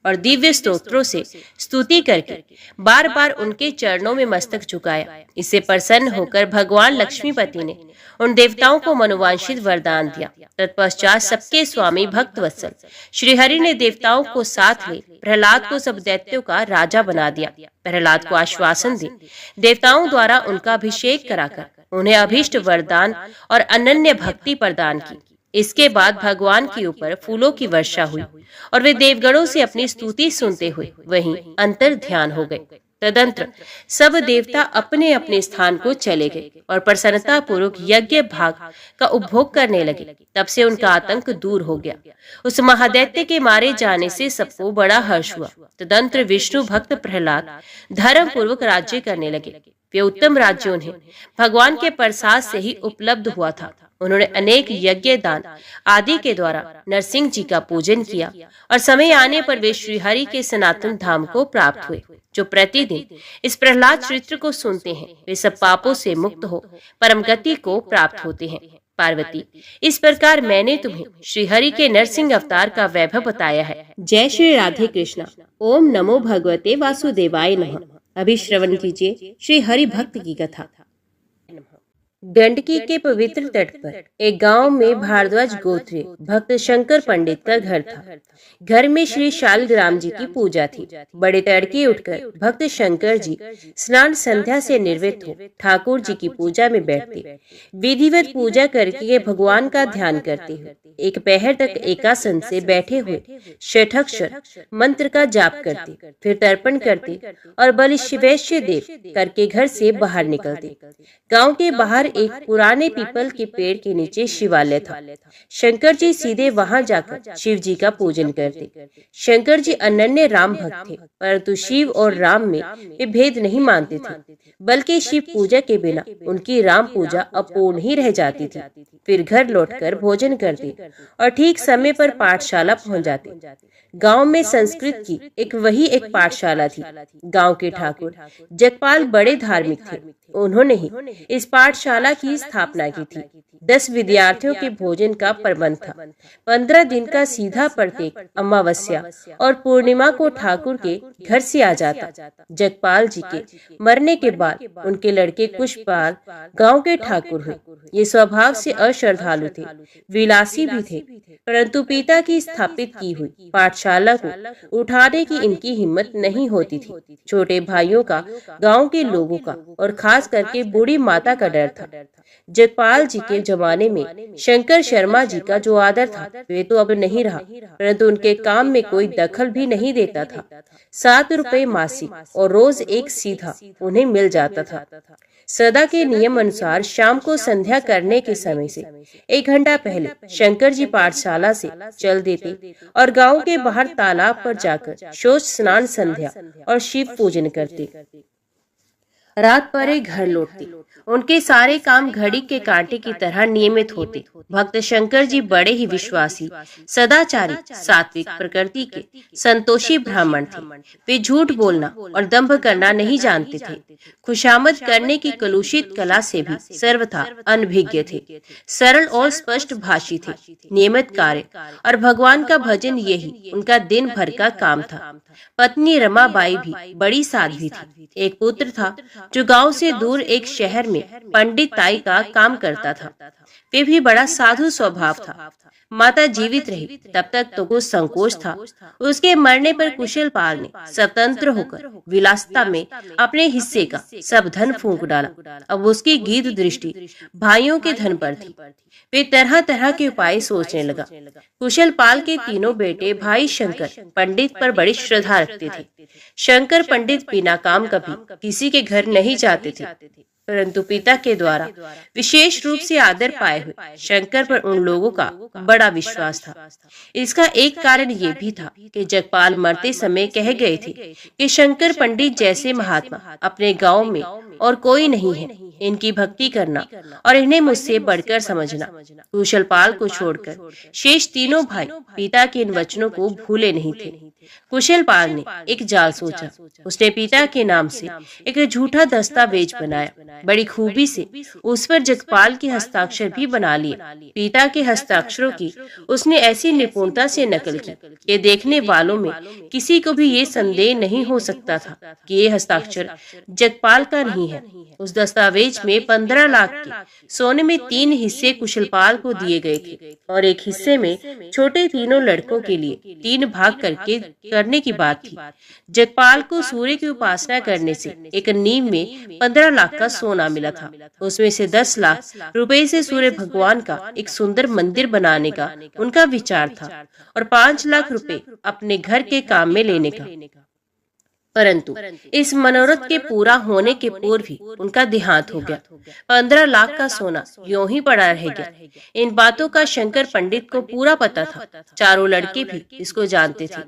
और दिव्य स्तोत्रों से स्तुति करके बार बार उनके चरणों में मस्तक झुकाया। इससे प्रसन्न होकर भगवान लक्ष्मीपति ने उन देवताओं को मनोवांछित वरदान दिया। तत्पश्चात सबके स्वामी भक्तवत्सल श्रीहरि ने देवताओं को साथ ले प्रहलाद को सब दैत्यों का राजा बना दिया। प्रहलाद को आश्वासन दे देवताओं द्वारा उनका अभिषेक कराकर उन्हें अभीष्ट वरदान और अनन्य भक्ति प्रदान की। इसके बाद भगवान के ऊपर फूलों की वर्षा हुई और वे देवगणों से अपनी स्तुति सुनते हुए वहीं अंतर ध्यान हो गए। तदंतर सब देवता अपने अपने स्थान को चले गए और प्रसन्नता पूर्वक यज्ञ भाग का उपभोग करने लगे। तब से उनका आतंक दूर हो गया। उस महादैत्य के मारे जाने से सबको बड़ा हर्ष हुआ। तदंतर विष्णु भक्त प्रहलाद धर्म पूर्वक राज्य करने लगे। वे उत्तम राज्य उन्हें भगवान के प्रसाद से ही उपलब्ध हुआ था। उन्होंने अनेक यज्ञ दान आदि के द्वारा नरसिंह जी का पूजन किया और समय आने पर वे श्रीहरि के सनातन धाम को प्राप्त हुए। जो प्रतिदिन इस प्रहलाद चरित्र को सुनते हैं वे सब पापों से मुक्त हो परम गति को प्राप्त होते हैं। पार्वती, इस प्रकार मैंने तुम्हें श्रीहरि के नरसिंह अवतार का वैभव बताया है। जय श्री राधे कृष्णा। ओम नमो भगवते वासुदेवाय नमः। अभी श्रवण कीजिए श्री हरि भक्त की कथा। गंडकी के पवित्र तट पर एक गांव में भारद्वाज गोत्रीय भक्त शंकर पंडित का घर था। घर में श्री शालग्राम जी की पूजा थी। बड़े तड़के उठकर भक्त शंकर जी स्नान संध्या से निर्वृत्त हो ठाकुर जी की पूजा में बैठते। विधिवत पूजा करके भगवान का ध्यान करते हुए एक पहर तक एकासन से बैठे हुए षठाक्षर मंत्र का जाप करते, फिर तर्पण करते और बलिवैश्य देव करके घर से बाहर निकलते। गांव के बाहर एक पुराने पीपल के पेड़ के नीचे शिवालय था। शंकर जी सीधे वहां जाकर शिव जी का पूजन करते। शंकर जी अनन्य राम भक्त थे, परंतु शिव और राम में वे भेद नहीं मानते थे, बल्कि शिव पूजा के बिना उनकी राम पूजा अपूर्ण ही रह जाती थी। फिर घर लौटकर भोजन करते और ठीक समय पर पाठशाला पहुंच जाते। गांव में संस्कृत की एक पाठशाला थी। गांव के ठाकुर जगपाल बड़े धार्मिक थे। उन्होंने ही इस पाठशाला की स्थापना की थी। 10 विद्यार्थियों के भोजन का प्रबंध था। 15 दिन का सीधा प्रत्येक अमावस्या और पूर्णिमा को ठाकुर के घर से आ जाता। जगपाल जी के मरने के बाद उनके लड़के कुशपाल गांव के ठाकुर हुए। ये स्वभाव से अश्रद्धालु थे, विलासी भी थे, परंतु पिता की स्थापित की हुई पाठशाला को उठाने की इनकी हिम्मत नहीं होती थी। छोटे भाइयों का, गांव के लोगों का और खास करके बूढ़ी माता का डर था। जगपाल जी के जमाने में शंकर शर्मा जी का जो आदर था वे तो अब नहीं रहा, परंतु उनके काम में कोई दखल भी नहीं देता था। 7 रुपए मासिक और रोज एक सीधा उन्हें मिल जाता था। सदा के नियम अनुसार शाम को संध्या करने के समय से 1 घंटा पहले शंकर जी पाठशाला से चल देते और गांव के बाहर तालाब पर जाकर शौच स्नान संध्या और शिव पूजन करते। रात पर घर लौटते। उनके सारे काम घड़ी के कांटे की तरह नियमित होते। भक्त शंकर जी बड़े ही विश्वासी, सदाचारी, सात्विक प्रकृति के संतोषी ब्राह्मण थे। वे झूठ बोलना और दंभ करना नहीं जानते थे। खुशामद करने की कलुषित कला से भी सर्वथा अनभिज्ञ थे। सरल और स्पष्ट भाषी थे। नियमित कार्य और भगवान का भजन यही उनका दिन भर का काम था। पत्नी रमाबाई भी बड़ी साध्वी थी। एक पुत्र था जो गांव से दूर एक शहर में पंडिताई का काम करता था। वे भी बड़ा साधु स्वभाव था। माता जीवित रही तब तक तो कुछ संकोच था। उसके मरने पर कुशल पाल ने स्वतंत्र होकर विलासिता में अपने हिस्से का सब धन फूंक डाला। अब उसकी गीत दृष्टि भाइयों के धन पर थी। वे तरह तरह के उपाय सोचने लगा। कुशल पाल के तीनों बेटे भाई शंकर पंडित पर बड़ी श्रद्धा रखते थे। शंकर पंडित बिना काम कभी किसी के घर नहीं जाते थे, परंतु पिता के द्वारा विशेष रूप से आदर पाए हुए शंकर पर उन लोगों का बड़ा विश्वास था। इसका एक कारण ये भी था कि जगपाल मरते समय कह गए थे कि शंकर पंडित जैसे महात्मा अपने गांव में और कोई नहीं है। इनकी भक्ति करना और इन्हें मुझसे बढ़कर समझना। कुशल पाल को छोड़कर शेष तीनों भाई पिता के इन वचनों को भूले नहीं थे। कुशल पाल ने एक जाल सोचा। उसने पिता के नाम से एक झूठा दस्तावेज बनाया। बड़ी खूबी से उस पर जगपाल के हस्ताक्षर भी बना लिए। पिता के हस्ताक्षरों की उसने ऐसी निपुणता से नकल की कि देखने वालों में किसी को भी ये संदेह नहीं हो सकता था कि ये हस्ताक्षर जगपाल का नहीं है। उस दस्तावेज में 15 लाख के सोने में 3 हिस्से कुशलपाल को दिए गए थे और एक हिस्से में छोटे तीनों लड़कों के लिए 3 भाग करने की बात थी। जगपाल को सूर्य की उपासना करने से एक नींव में 15 लाख का सोना मिला था। उसमें से 10 लाख रुपए से सूर्य भगवान का एक सुंदर मंदिर बनाने का उनका विचार था और 5 लाख रुपए अपने घर के काम में लेने का। परंतु इस मनोरथ के पूरा होने के पूर्व ही उनका देहांत हो गया। 15 लाख का सोना यूं ही पड़ा रह गया। इन बातों का शंकर पंडित को पूरा पता था। चारों लड़के भी इसको जानते थे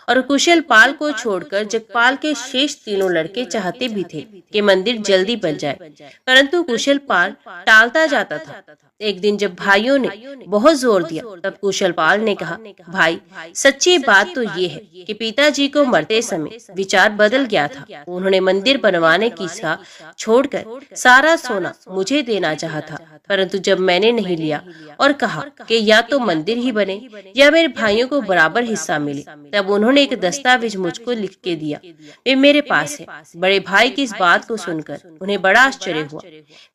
और कुशल पाल को छोड़कर जगपाल के शेष तीनों लड़के चाहते भी थे कि मंदिर जल्दी बन जाए, परंतु कुशल पाल टालता जाता था। एक दिन जब भाइयों ने बहुत जोर दिया तब कुशल पाल ने कहा, भाई सच्ची बात तो ये है कि पिताजी को मरते समय विचार बदल गया था। उन्होंने मंदिर बनवाने की इच्छा छोड़कर सारा सोना मुझे देना चाहा था, परंतु जब मैंने नहीं लिया और कहा कि या तो मंदिर ही बने या मेरे भाइयों को बराबर हिस्सा मिले, तब उन्होंने एक दस्तावेज मुझको लिख के दिया। वे मेरे पास है। बड़े भाई की इस बात को सुनकर उन्हें बड़ा आश्चर्य हुआ।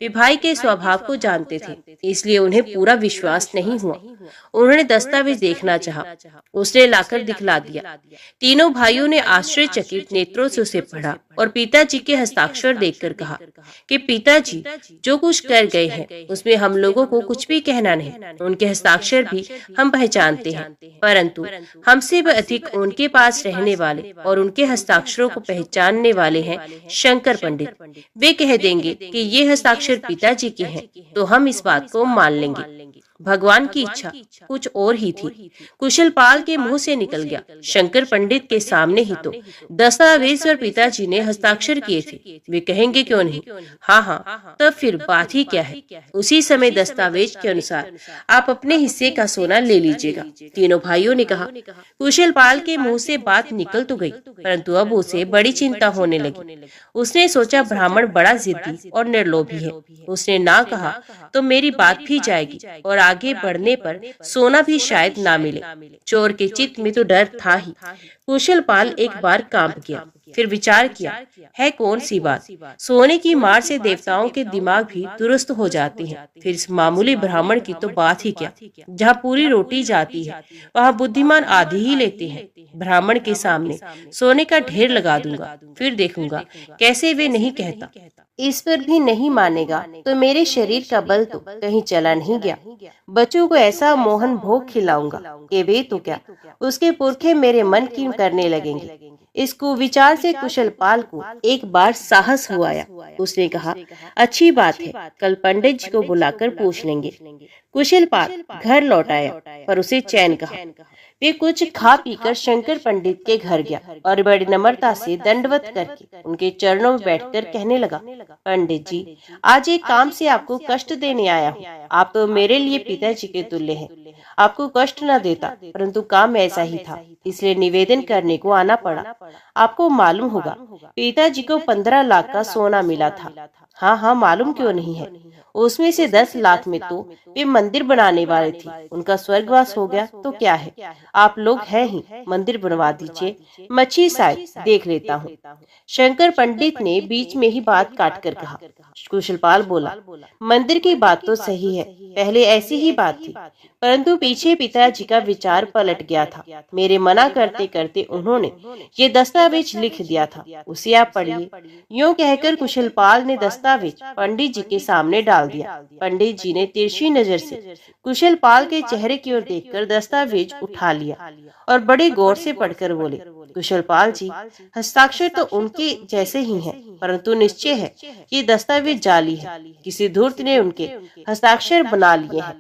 वे भाई के स्वभाव को जानते थे, इसलिए उन्हें पूरा विश्वास नहीं हुआ। उन्होंने दस्तावेज देखना चाहा। उसने लाकर दिखला दिया। तीनों भाइयों ने आश्चर्यचकित नेत्रों से उसे पढ़ा और पिताजी के हस्ताक्षर देखकर कहा कि पिताजी जो कुछ कर गए हैं उसमें हम लोगों को कुछ भी कहना नहीं। उनके हस्ताक्षर भी हम पहचानते हैं, परंतु हमसे भी अधिक उनके पास रहने वाले और उनके हस्ताक्षरों को पहचानने वाले हैं शंकर पंडित। वे कह देंगे कि ये हस्ताक्षर पिताजी के हैं तो हम इस बात को मान लेंगे। भगवान की इच्छा कुछ और ही थी। कुशल पाल के मुंह से निकल गया, शंकर पंडित के सामने ही तो दस्तावेज पर पिताजी ने हस्ताक्षर किए थे। वे कहेंगे क्यों नहीं? हाँ हाँ, तब फिर बात ही क्या है। उसी समय दस्तावेज के अनुसार आप अपने हिस्से का सोना ले लीजिएगा। तीनों भाइयों ने कहा। कुशल पाल के मुंह से बात निकल तो गई, परंतु अब उसे बड़ी चिंता होने लगी। उसने सोचा ब्राह्मण बड़ा जिद्दी और निर्लोभी है। उसने ना कहा तो मेरी बात भी जाएगी और आगे बढ़ने पर सोना भी शायद ना मिले। चोर के चित्त में तो डर था ही। कुशल पाल एक बार कांप गया, फिर विचार किया, है कौन सी बात। सोने की मार से देवताओं के दिमाग भी दुरुस्त हो जाते हैं, फिर इस मामूली ब्राह्मण की तो बात ही क्या। जहाँ पूरी रोटी जाती है वहाँ बुद्धिमान आधी ही लेते हैं। ब्राह्मण के सामने सोने का ढेर लगा दूंगा, फिर देखूंगा कैसे वे नहीं कहता। इस पर भी नहीं मानेगा तो मेरे शरीर का बल तो कहीं चला नहीं गया। बच्चों को ऐसा मोहन भोग खिलाऊंगा कि वे तो क्या उसके पुरखे मेरे मन की करने लगेंगे। इस कुविचार से कुशल पाल को एक बार साहस हुआ आया। उसने कहा, अच्छी बात है, कल पंडित जी को बुलाकर पूछ लेंगे। कुशल पाल घर लौट आया, पर उसे चैन कहा। वे कुछ खा पीकर शंकर पंडित के घर गया और बड़ी नम्रता से दंडवत करके उनके चरणों में बैठकर कहने लगा, पंडित जी, आज एक काम से आपको कष्ट देने आया हूँ। आप तो मेरे लिए पिताजी के तुल्य हैं। आपको कष्ट न देता, परंतु काम ऐसा ही था, इसलिए निवेदन करने को आना पड़ा। आपको मालूम होगा पिताजी को 15 लाख का सोना मिला था। हाँ हाँ, मालूम क्यों नहीं है। उसमें से 10 लाख में तो वे मंदिर बनाने वाले थे, उनका स्वर्गवास हो गया तो क्या है। आप लोग हैं ही, मंदिर बनवा दीजिए, मच्छी शायद देख लेता हूँ। शंकर पंडित ने बीच में ही बात काट कर कहा। कुशलपाल बोला, मंदिर की बात तो सही है, पहले ऐसी ही बात थी, परंतु पीछे पिताजी का विचार पलट गया था। मेरे मना करते करते उन्होंने ये दस्तावेज लिख दिया था, उसे आप पढ़िए। यूं कहकर कुशलपाल ने दस्तावेज पंडित जी के सामने डाल दिया। पंडित जी ने तिरछी नजर से कुशलपाल के चेहरे की ओर देखकर दस्तावेज उठा लिया और बड़े गौर से पढ़कर बोले, कुशलपाल जी, हस्ताक्षर तो उनके जैसे ही हैं, परंतु निश्चय है ये दस्तावेज जाली है, किसी धूर्त ने उनके हस्ताक्षर बना लिए हैं।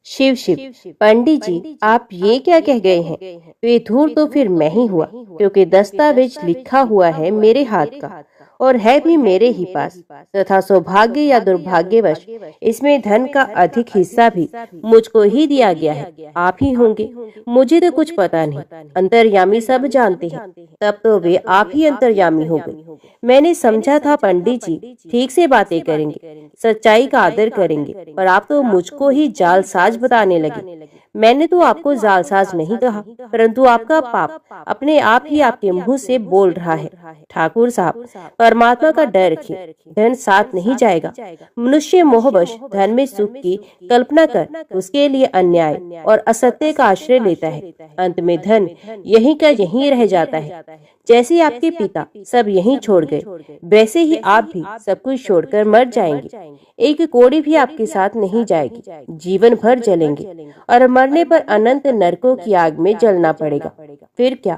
शिव शिव, पंडित जी आप ये क्या कह गए हैं? वे धूर्त तो फिर मैं ही हुआ, क्योंकि दस्तावेज लिखा हुआ है मेरे हाथ का और है भी मेरे ही पास, तथा सौभाग्य या दुर्भाग्यवश इसमें धन का अधिक हिस्सा भी मुझको ही दिया गया है। आप ही होंगे, मुझे तो कुछ पता नहीं। अंतर्यामी सब जानते हैं, तब तो वे आप ही अंतर्यामी हो गए। मैंने समझा था पंडित जी ठीक से बातें करेंगे, सच्चाई का आदर करेंगे, पर आप तो मुझको ही जालसाज बताने लगे। मैंने तो आपको जालसाज नहीं कहा, परंतु आपका पाप अपने आप ही आपके मुंह से बोल रहा है। ठाकुर साहब, परमात्मा का डर रखिए, धन साथ नहीं जाएगा। मनुष्य मोहवश धन में सुख की कल्पना कर उसके लिए अन्याय और असत्य का आश्रय लेता है। अंत में धन यहीं का यहीं रह जाता है। जैसे आपके पिता सब यहीं छोड़ गए, वैसे ही आप भी सब कुछ छोड़कर मर जाएंगे। एक कोड़ी भी आपके साथ नहीं जाएगी, जीवन भर जलेंगे और मरने पर अनंत नरकों की आग में जलना पड़ेगा। फिर क्या?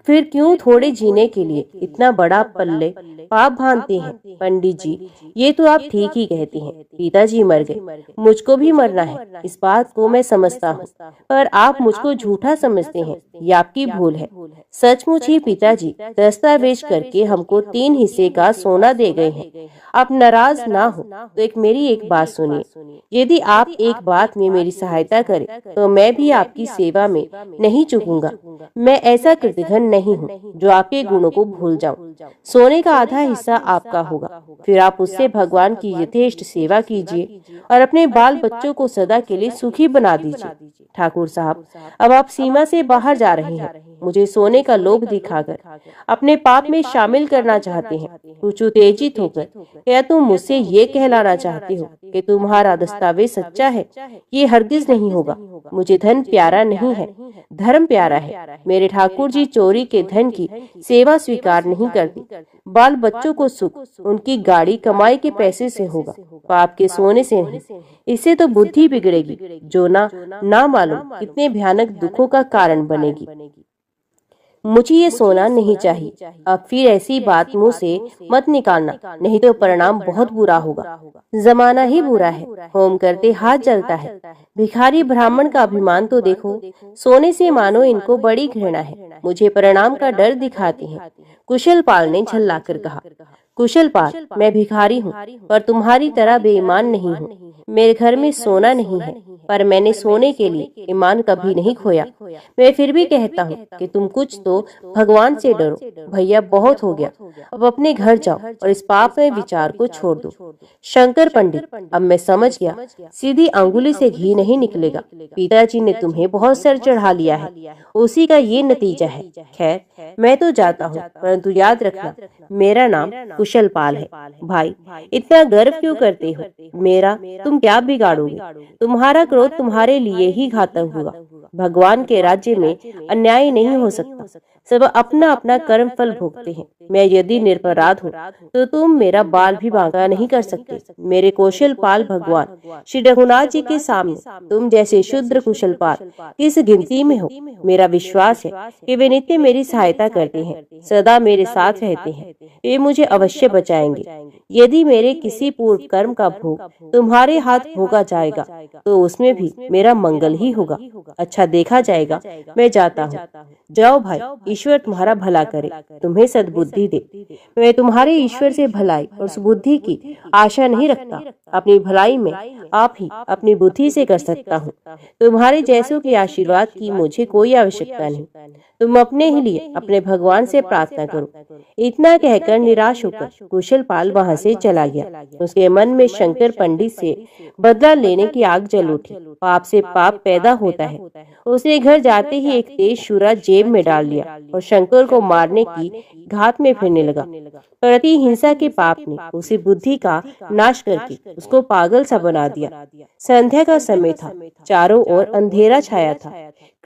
फिर क्यों थोड़े जीने के लिए इतना बड़ा पल्ले पाप बांधते हैं? पंडित जी, ये तो आप ठीक ही कहती हैं। पिताजी मर गए, मुझको भी मरना है, इस बात को मैं समझता हूँ, पर आप मुझको झूठा समझते हैं, ये आपकी भूल है। सचमुच ही पिताजी दस्तावेज करके हमको 3 हिस्से का सोना दे गए हैं। आप नाराज ना हो तो मेरी एक बात सुनिए। यदि आप एक बात में मेरी सहायता करें तो मैं भी आपकी सेवा में नहीं चूकूंगा। मैं ऐसा कृतघ्न नहीं हूँ जो आपके गुणों को भूल जाऊं। सोने का आधा हिस्सा आपका होगा, फिर आप उससे भगवान की यथेष्ट सेवा कीजिए और अपने बाल बच्चों को सदा के लिए सुखी बना दीजिए। ठाकुर साहब, अब आप सीमा से बाहर जा रहे हैं। मुझे सोने का लोभ दिखाकर अपने पाप में शामिल करना चाहते हैं। कुछ उत्तेजित होकर क्या तुम मुझसे ये कहलाना चाहते हो कि तुम्हारा दस्तावेज सच्चा है? ये हरगिज नहीं होगा। मुझे धन प्यारा नहीं है, धर्म प्यारा है। मेरे ठाकुर जी चोरी के धन की सेवा स्वीकार नहीं करती। बाल बच्चों को सुख उनकी गाड़ी कमाई के पैसे से होगा, पाप के सोने से नहीं। इससे तो बुद्धि बिगड़ेगी, जो ना मालूम कितने भयानक दुखों का कारण बनेगी। मुझे ये सोना नहीं चाहिए। अब फिर ऐसी बात मुंह से मत निकालना, नहीं तो परिणाम बहुत बुरा होगा। जमाना ही बुरा है, होम करते हाथ जलता है। भिखारी ब्राह्मण का अभिमान तो देखो, सोने से मानो इनको बड़ी घृणा है। मुझे परिणाम का डर दिखाते हैं। कुशलपाल ने झल्लाकर कहा। कुशलपाल, मैं भिखारी हूँ, पर तुम्हारी तरह बेईमान नहीं हूँ। मेरे घर में सोना नहीं है, पर मैंने सोने के लिए ईमान कभी नहीं खोया। मैं फिर भी कहता हूँ कि तुम कुछ तो भगवान से डरो। भैया बहुत हो गया, अब अपने घर जाओ और इस पाप में विचार को छोड़ दो। शंकर पंडित, अब मैं समझ गया, सीधी अंगुली से घी नहीं निकलेगा। पिताजी ने तुम्हें बहुत सर चढ़ा लिया है, उसी का ये नतीजा है। खैर, मैं तो जाता हूँ, परंतु याद रखना मेरा नाम कुशलपाल है। भाई, इतना गर्व क्यों करते हो? मेरा तुम क्या बिगाड़ोगे? तुम्हारा क्रोध तुम्हारे लिए ही घातक होगा। भगवान के राज्य में अन्याय नहीं हो सकता। सब अपना अपना कर्म फल भोगते हैं। मैं यदि निरपराध हूँ तो तुम मेरा बाल भी बांका नहीं कर सकते। मेरे कौशलपाल भगवान श्री रघुनाथ जी के सामने तुम जैसे शुद्र कुशलपाल किस गिनती में हो? मेरा विश्वास है कि वे नित्य मेरी सहायता करते हैं, सदा मेरे साथ रहते हैं। वे मुझे अवश्य बचाएंगे। यदि मेरे किसी पूर्व कर्म का भोग तुम्हारे हाथ भोगा जाएगा तो उसमें भी मेरा मंगल ही होगा। अच्छा देखा जाएगा। मैं जाता हूँ। जाओ भाई, ईश्वर तुम्हारा भला करे, तुम्हें सद्बुद्धि दे। मैं तुम्हारे ईश्वर से भलाई और सुबुद्धि की आशा नहीं रखता। अपनी भलाई में आप ही अपनी बुद्धि से कर सकता हूँ। तुम्हारे जैसों के आशीर्वाद की मुझे कोई आवश्यकता नहीं। तुम अपने ही लिए अपने भगवान से प्रार्थना करो। इतना कहकर निराश होकर कुशल पाल वहां से चला गया। उसके मन में शंकर पंडित से बदला लेने की आग जल उठी। पाप से पाप पैदा होता है। उसने घर जाते ही एक तेज छुरा जेब में डाल लिया और शंकर को मारने की घात में फिरने लगा। प्रतिहिंसा के पाप ने उसी बुद्धि का नाश करके उसको पागल सा बना दिया। संध्या का समय था। चारों ओर अंधेरा छाया था।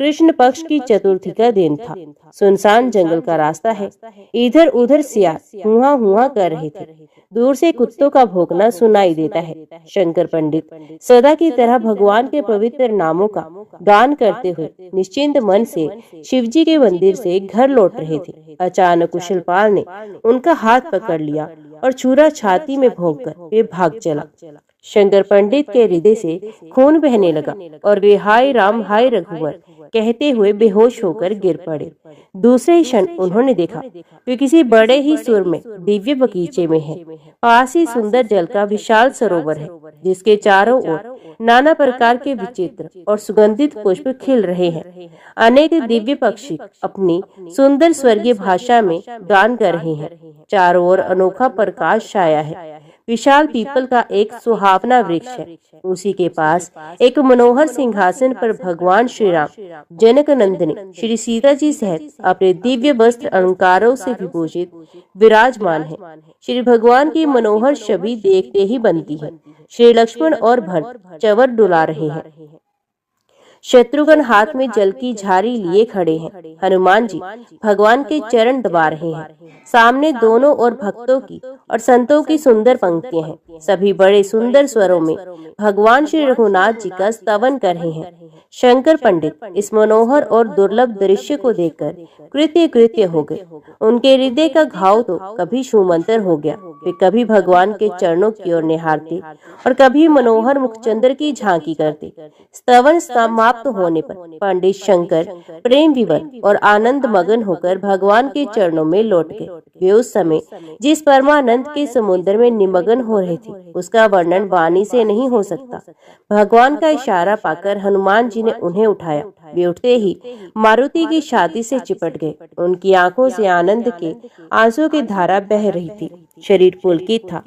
कृष्ण पक्ष की चतुर्थी का दिन था। सुनसान जंगल का रास्ता है। इधर उधर सियार हुआ हुआ कर रहे थे। दूर से कुत्तों का भौंकना सुनाई देता है। शंकर पंडित सदा की तरह भगवान के पवित्र नामों का गान करते हुए निश्चिंत मन से शिवजी के मंदिर से घर लौट रहे थे। अचानक कुशलपाल ने उनका हाथ पकड़ लिया और छुरा छाती में भोंककर वे भाग चला। शंकर पंडित के हृदय से खून बहने लगा और वे हाय राम हाय रघुवर कहते हुए बेहोश होकर गिर पड़े। दूसरे ही क्षण उन्होंने देखा वे किसी बड़े ही सुर में दिव्य बगीचे में हैं। पास ही सुंदर जल का विशाल सरोवर है, जिसके चारों ओर नाना प्रकार के विचित्र और सुगंधित पुष्प खिल रहे हैं। अनेक दिव्य पक्षी अपनी सुंदर स्वर्गीय भाषा में गान कर रहे हैं। चारों ओर अनोखा प्रकाश छाया है। विशाल पीपल का एक सुहावना वृक्ष है। उसी के पास एक मनोहर सिंहासन पर भगवान श्री राम जनक नंदनी श्री सीता जी सहित अपने दिव्य वस्त्र अलंकारों से विभूषित विराजमान है। श्री भगवान की मनोहर छवि देखते ही बनती है। श्री लक्ष्मण और भरत चवर डुला रहे हैं। शत्रुघ्न हाथ में जल की झारी लिए खड़े हैं। हनुमान जी भगवान के चरण दबा रहे हैं। सामने दोनों ओर भक्तों की और संतों की सुंदर पंक्तियां हैं। सभी बड़े सुंदर स्वरों में भगवान श्री रघुनाथ जी का स्तवन कर रहे हैं। शंकर पंडित इस मनोहर और दुर्लभ दृश्य को देखकर कृत्य कृत्य हो गए। उनके हृदय का घाव तो कभी छूमंतर हो गया। वे कभी भगवान के चरणों की ओर निहारते और कभी मनोहर मुखचंद्र की झांकी करते। स्तवन समाप्त होने पर पंडित शंकर प्रेम विवल और आनंद मगन होकर भगवान के चरणों में लौट गए। वे उस समय जिस परमानंद के समुद्र में निमग्न हो रहे थे, उसका वर्णन वाणी से नहीं हो सकता। भगवान का इशारा पाकर हनुमान जी ने उन्हें उठाया। वे उठते ही मारुति की छाती से चिपट गए। उनकी आंखों से आनंद के आंसू की धारा बह रही थी। शरीर पुलकित था।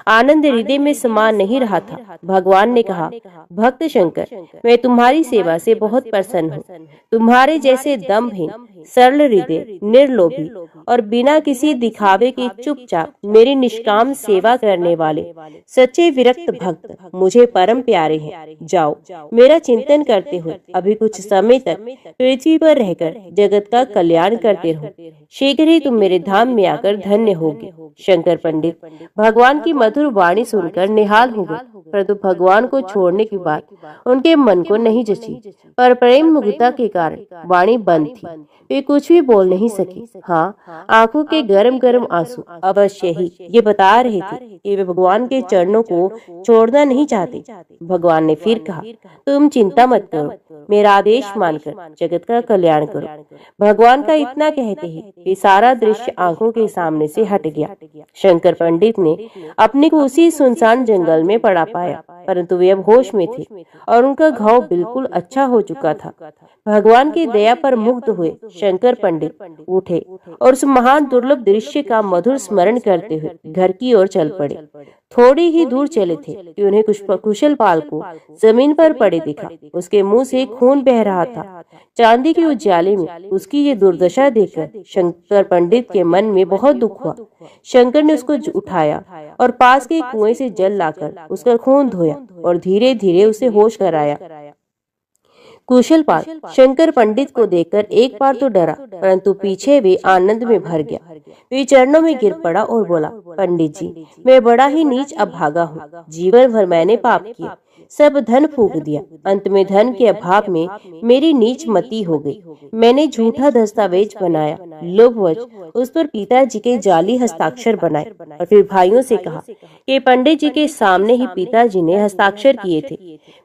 आनंद हृदय में समा नहीं रहा था। भगवान ने कहा, भक्त शंकर, मैं तुम्हारी सेवा से बहुत प्रसन्न हूँ। तुम्हारे जैसे दम्भहीन, सरल हृदय, निर्लोभी और बिना किसी दिखावे के चुपचाप मेरी निष्काम सेवा करने वाले सच्चे विरक्त भक्त मुझे परम प्यारे हैं। जाओ, मेरा चिंतन करते हुए अभी कुछ समय तक पृथ्वी पर रहकर जगत का कल्याण करते रहो। शीघ्र ही तुम मेरे धाम में आकर धन्य होगे। शंकर पंडित भगवान की मधुर वाणी सुनकर निहाल हो गए, परंतु भगवान को छोड़ने की बात उनके मन को नहीं जची। पर प्रेम मुग्धता के कारण वाणी बंद थी। वे कुछ भी बोल नहीं सकी। हाँ, आंखों के गरम गरम आंसू अवश्य ही ये बता रहे थे कि वे भगवान के चरणों को छोड़ना नहीं चाहते। भगवान ने फिर कहा, तुम चिंता मत करो, मेरा आदेश मानकर जगत का कल्याण करो। भगवान का इतना कहते ही वे सारा दृश्य आंखों के सामने से हट गया। शंकर पंडित ने अपने को उसी सुनसान जंगल में पड़ा पाया, परंतु वे अब होश में थे और उनका घाव बिल्कुल अच्छा हो चुका था। भगवान की दया पर मुग्ध हुए शंकर पंडित उठे और उस महान दुर्लभ दृश्य का मधुर स्मरण करते हुए घर की ओर चल पड़े। थोड़ी ही दूर चले थे कि उन्हें कुशलपाल को जमीन पर पड़े दिखा। उसके मुंह से खून बह रहा था। चांदी के उजाले में उसकी ये दुर्दशा देखकर शंकर पंडित के मन में बहुत दुख हुआ। शंकर ने उसको उठाया और पास के कुएं से जल लाकर उसका खून धोया और धीरे धीरे उसे होश कराया। कुशलपाल शंकर पंडित को देखकर एक बार तो डरा, परंतु पीछे वे आनंद में भर गया। वे चरणों में गिर पड़ा और बोला, पंडित जी, मैं बड़ा ही नीच अभागा हूँ। जीवन भर मैंने पाप किया, सब धन फूंक दिया। अंत में धन के अभाव में मेरी नीच मति हो गई। मैंने झूठा दस्तावेज बनाया, लोभवश उस पर पिताजी के जाली हस्ताक्षर बनाए और फिर भाइयों से कहा कि पंडित जी के सामने ही पिताजी ने हस्ताक्षर किए थे।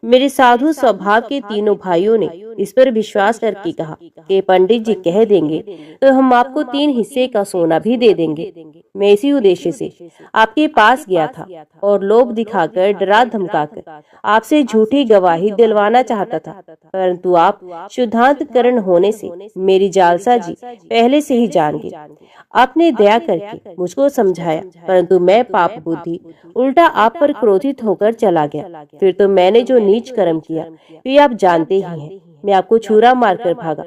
मेरे साधु स्वभाव के तीनों भाइयों ने इस पर विश्वास करके कहा कि पंडित जी कह देंगे तो हम आपको 3 हिस्से का सोना भी दे देंगे। मैं इसी उद्देश्य से आपके पास गया था और लोभ दिखाकर, डरा धमकाकर आपसे झूठी गवाही दिलवाना चाहता था, परंतु आप शुद्धांतकरण होने से मेरी जालसाजी पहले से ही जान गए। आपने दया करके मुझको समझाया, परंतु मैं पाप बुद्धि उल्टा आप पर क्रोधित होकर चला गया। फिर तो मैंने जो नीच कर्म किया वे आप जानते ही हैं। मैं आपको छुरा मारकर भागा।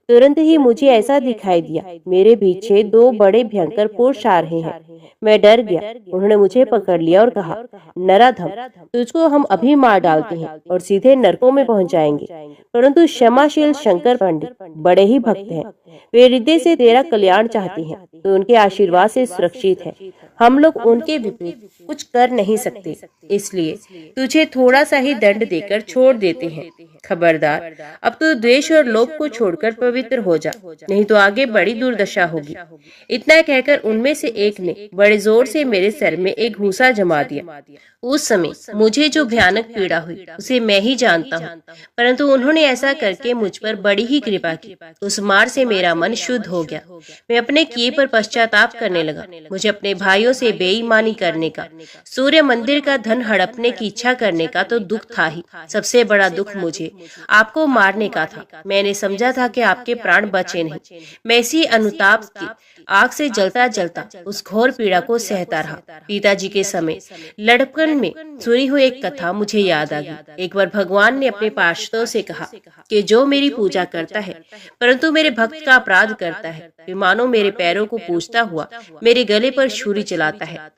तुरंत ही मुझे ऐसा दिखाई दिया मेरे पीछे 2 बड़े भयंकर पुरुष आ रहे हैं। मैं डर गया। उन्होंने मुझे पकड़ लिया और कहा, नराधम, तुझको हम अभी मार डालते हैं और सीधे नरकों में पहुंचाएंगे। परंतु क्षमाशील शंकर पंडित बड़े ही भक्त हैं। वे हृदय से तेरा कल्याण चाहते हैं, तो उनके आशीर्वाद से सुरक्षित है। हम लोग उनके विपरीत कुछ कर नहीं सकते, इसलिए तुझे थोड़ा सा ही दंड देकर छोड़ देते हैं। खबरदार, अब तो द्वेष और लोभ को छोड़कर पवित्र हो जा, नहीं तो आगे बड़ी दुर्दशा होगी। इतना कहकर उनमें से एक ने बड़े जोर से मेरे सर में एक घूसा जमा दिया। उस समय मुझे जो भयानक पीड़ा हुई उसे मैं ही जानता हूँ, परंतु उन्होंने ऐसा करके मुझ पर बड़ी ही कृपा की। उस मार से मेरा मन शुद्ध हो गया। मैं अपने किए पर पश्चाताप करने लगा। मुझे अपने भाइयों से बेईमानी करने का, सूर्य मंदिर का धन हड़पने की इच्छा करने का तो दुख था ही, सबसे बड़ा दुख मुझे आपको मारने का था। मैंने समझा था कि आपके प्राण बचे नहीं। मैं इसी अनुताप की आग से जलता जलता उस घोर पीड़ा को सहता रहा। पिताजी के समय लड़कपन में सुनी हुई एक कथा मुझे याद आ गई। एक बार भगवान ने अपने पार्षदों से कहा कि जो मेरी पूजा करता है परंतु मेरे भक्त का अपराध करता है, वे मानो मेरे पैरों को पूजता हुआ मेरे गले पर छुरी चलाता है।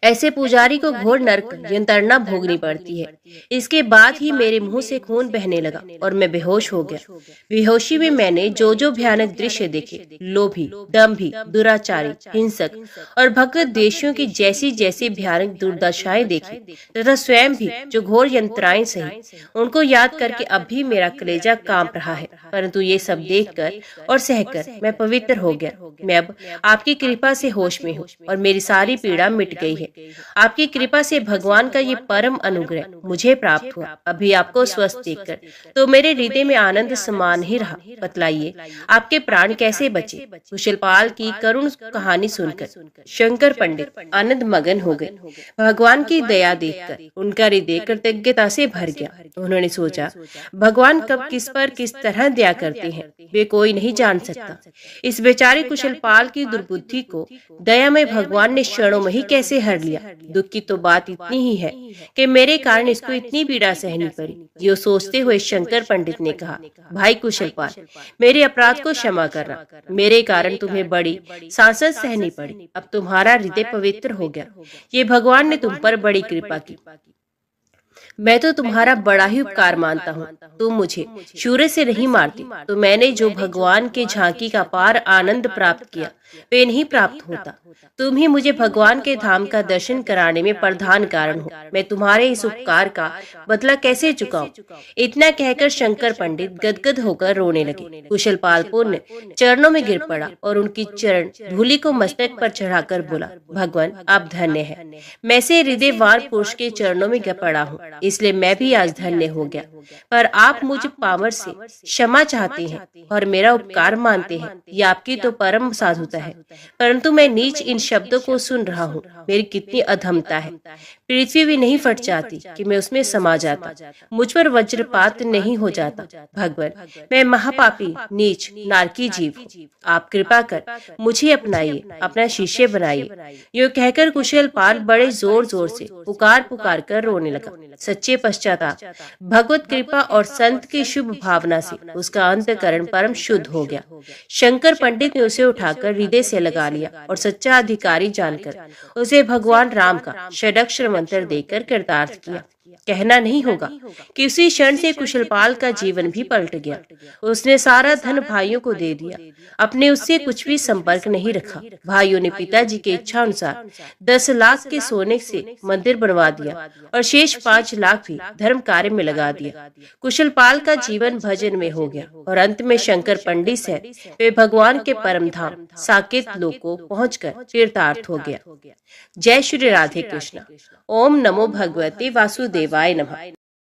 ऐसे पुजारी को घोर नरक यंत्रणा भोगनी पड़ती है। इसके बाद ही मेरे मुंह से खून बहने लगा और मैं बेहोश हो गया। बेहोशी में मैंने जो जो भयानक दृश्य देखे, लोभी, दंभी, दुराचारी, हिंसक और भगत देशियों की जैसी जैसी भयानक दुर्दशाएं देखी तथा स्वयं भी जो घोर यंत्राएं सही, उनको याद करके अब भी मेरा कलेजा कांप रहा है। परंतु ये सब देखकर और सहकर मैं पवित्र हो गया। मैं अब आपकी कृपा से होश में हूँ और मेरी सारी पीड़ा मिट गई है। आपकी कृपा से भगवान का ये परम अनुग्रह मुझे प्राप्त हुआ। अभी आपको स्वस्थ देखकर तो मेरे हृदय में आनंद समान ही रहा। बतलाइए, आपके प्राण कैसे बचे? कुशलपाल की करुण कहानी सुनकर शंकर पंडित आनंद मगन हो गए। भगवान की दया देखकर उनका हृदय कृतज्ञता से भर गया। उन्होंने सोचा, भगवान कब किस पर किस तरह दया करते हैं वे कोई नहीं जान सकता। इस बेचारे कुशलपाल की दुर्बुद्धि को दयामय भगवान ने क्षणों में ही कैसे हर लिया। दुख की तो बात इतनी ही है कि मेरे कारण इसको इतनी पीड़ा सहनी पड़ी। यो सोचते हुए शंकर पंडित ने कहा, भाई कुशलपाल, मेरे अपराध को क्षमा करना। मेरे कारण तुम्हें बड़ी सांसद सहनी पड़ी। अब तुम्हारा हृदय पवित्र हो गया। ये भगवान ने तुम पर बड़ी कृपा की। मैं तो तुम्हारा बड़ा ही उपकार मानता हूँ। तुम मुझे शूरे से नहीं मारती तो मैंने जो भगवान के झांकी का पार आनंद प्राप्त किया वे नहीं प्राप्त होता। तुम ही मुझे भगवान के धाम का दर्शन कराने में प्रधान कारण हो। मैं तुम्हारे इस उपकार का बदला कैसे चुकाऊं? इतना कहकर शंकर पंडित गदगद होकर रोने लगे। कुशलपाल पुण्य चरणों में गिर पड़ा और उनकी चरण धूलि को मस्तक पर चढ़ाकर बोला, भगवान आप धन्य है। मैं से हृदयवान पुरुष के चरणों में गिर पड़ा हूँ, इसलिए मैं भी आज धन्य हो गया। पर आप मुझ पामर से क्षमा चाहते हैं और मेरा उपकार मानते हैं, ये आपकी तो परम साधुता है। परंतु मैं नीच इन शब्दों को सुन रहा हूँ। मेरी कितनी अधमता है। पृथ्वी भी नहीं फट जाती कि मैं उसमें समा जाता। मुझ पर वज्रपात नहीं हो जाता। भगवान, मैं महापापी नीच नारकी जीव हूँ। आप कृपा कर मुझे अपनाइए, अपना शिष्य बनाइए। यो कहकर कुशलपाल बड़े जोर जोर से पुकार पुकार कर रोने लगा। सच्चे पश्चाताप, भगवत कृपा और संत की शुभ भावना से उसका अंतःकरण परम शुद्ध हो गया। शंकर पंडित ने उसे उठाकर हृदय से लगा लिया और सच्चा अधिकारी जानकर उसे भगवान राम का षडक्षर मंत्र देकर कृतार्थ किया। कहना नहीं होगा कि उसी क्षण से कुशलपाल का जीवन भी पलट गया। उसने सारा धन भाइयों को दे दिया, अपने उससे कुछ भी संपर्क नहीं रखा। भाइयों ने पिताजी के इच्छा अनुसार 10 लाख के सोने से मंदिर बनवा दिया और शेष 5 लाख भी धर्म कार्य में लगा दिया। कुशलपाल का जीवन भजन में हो गया और अंत में शंकर पंडित से वे भगवान के परम धाम साकेत लोक को पहुंचकर तीर्थार्थ हो गया। जय श्री राधे कृष्ण। ओम नमो भगवते वासुदेवाय नमः।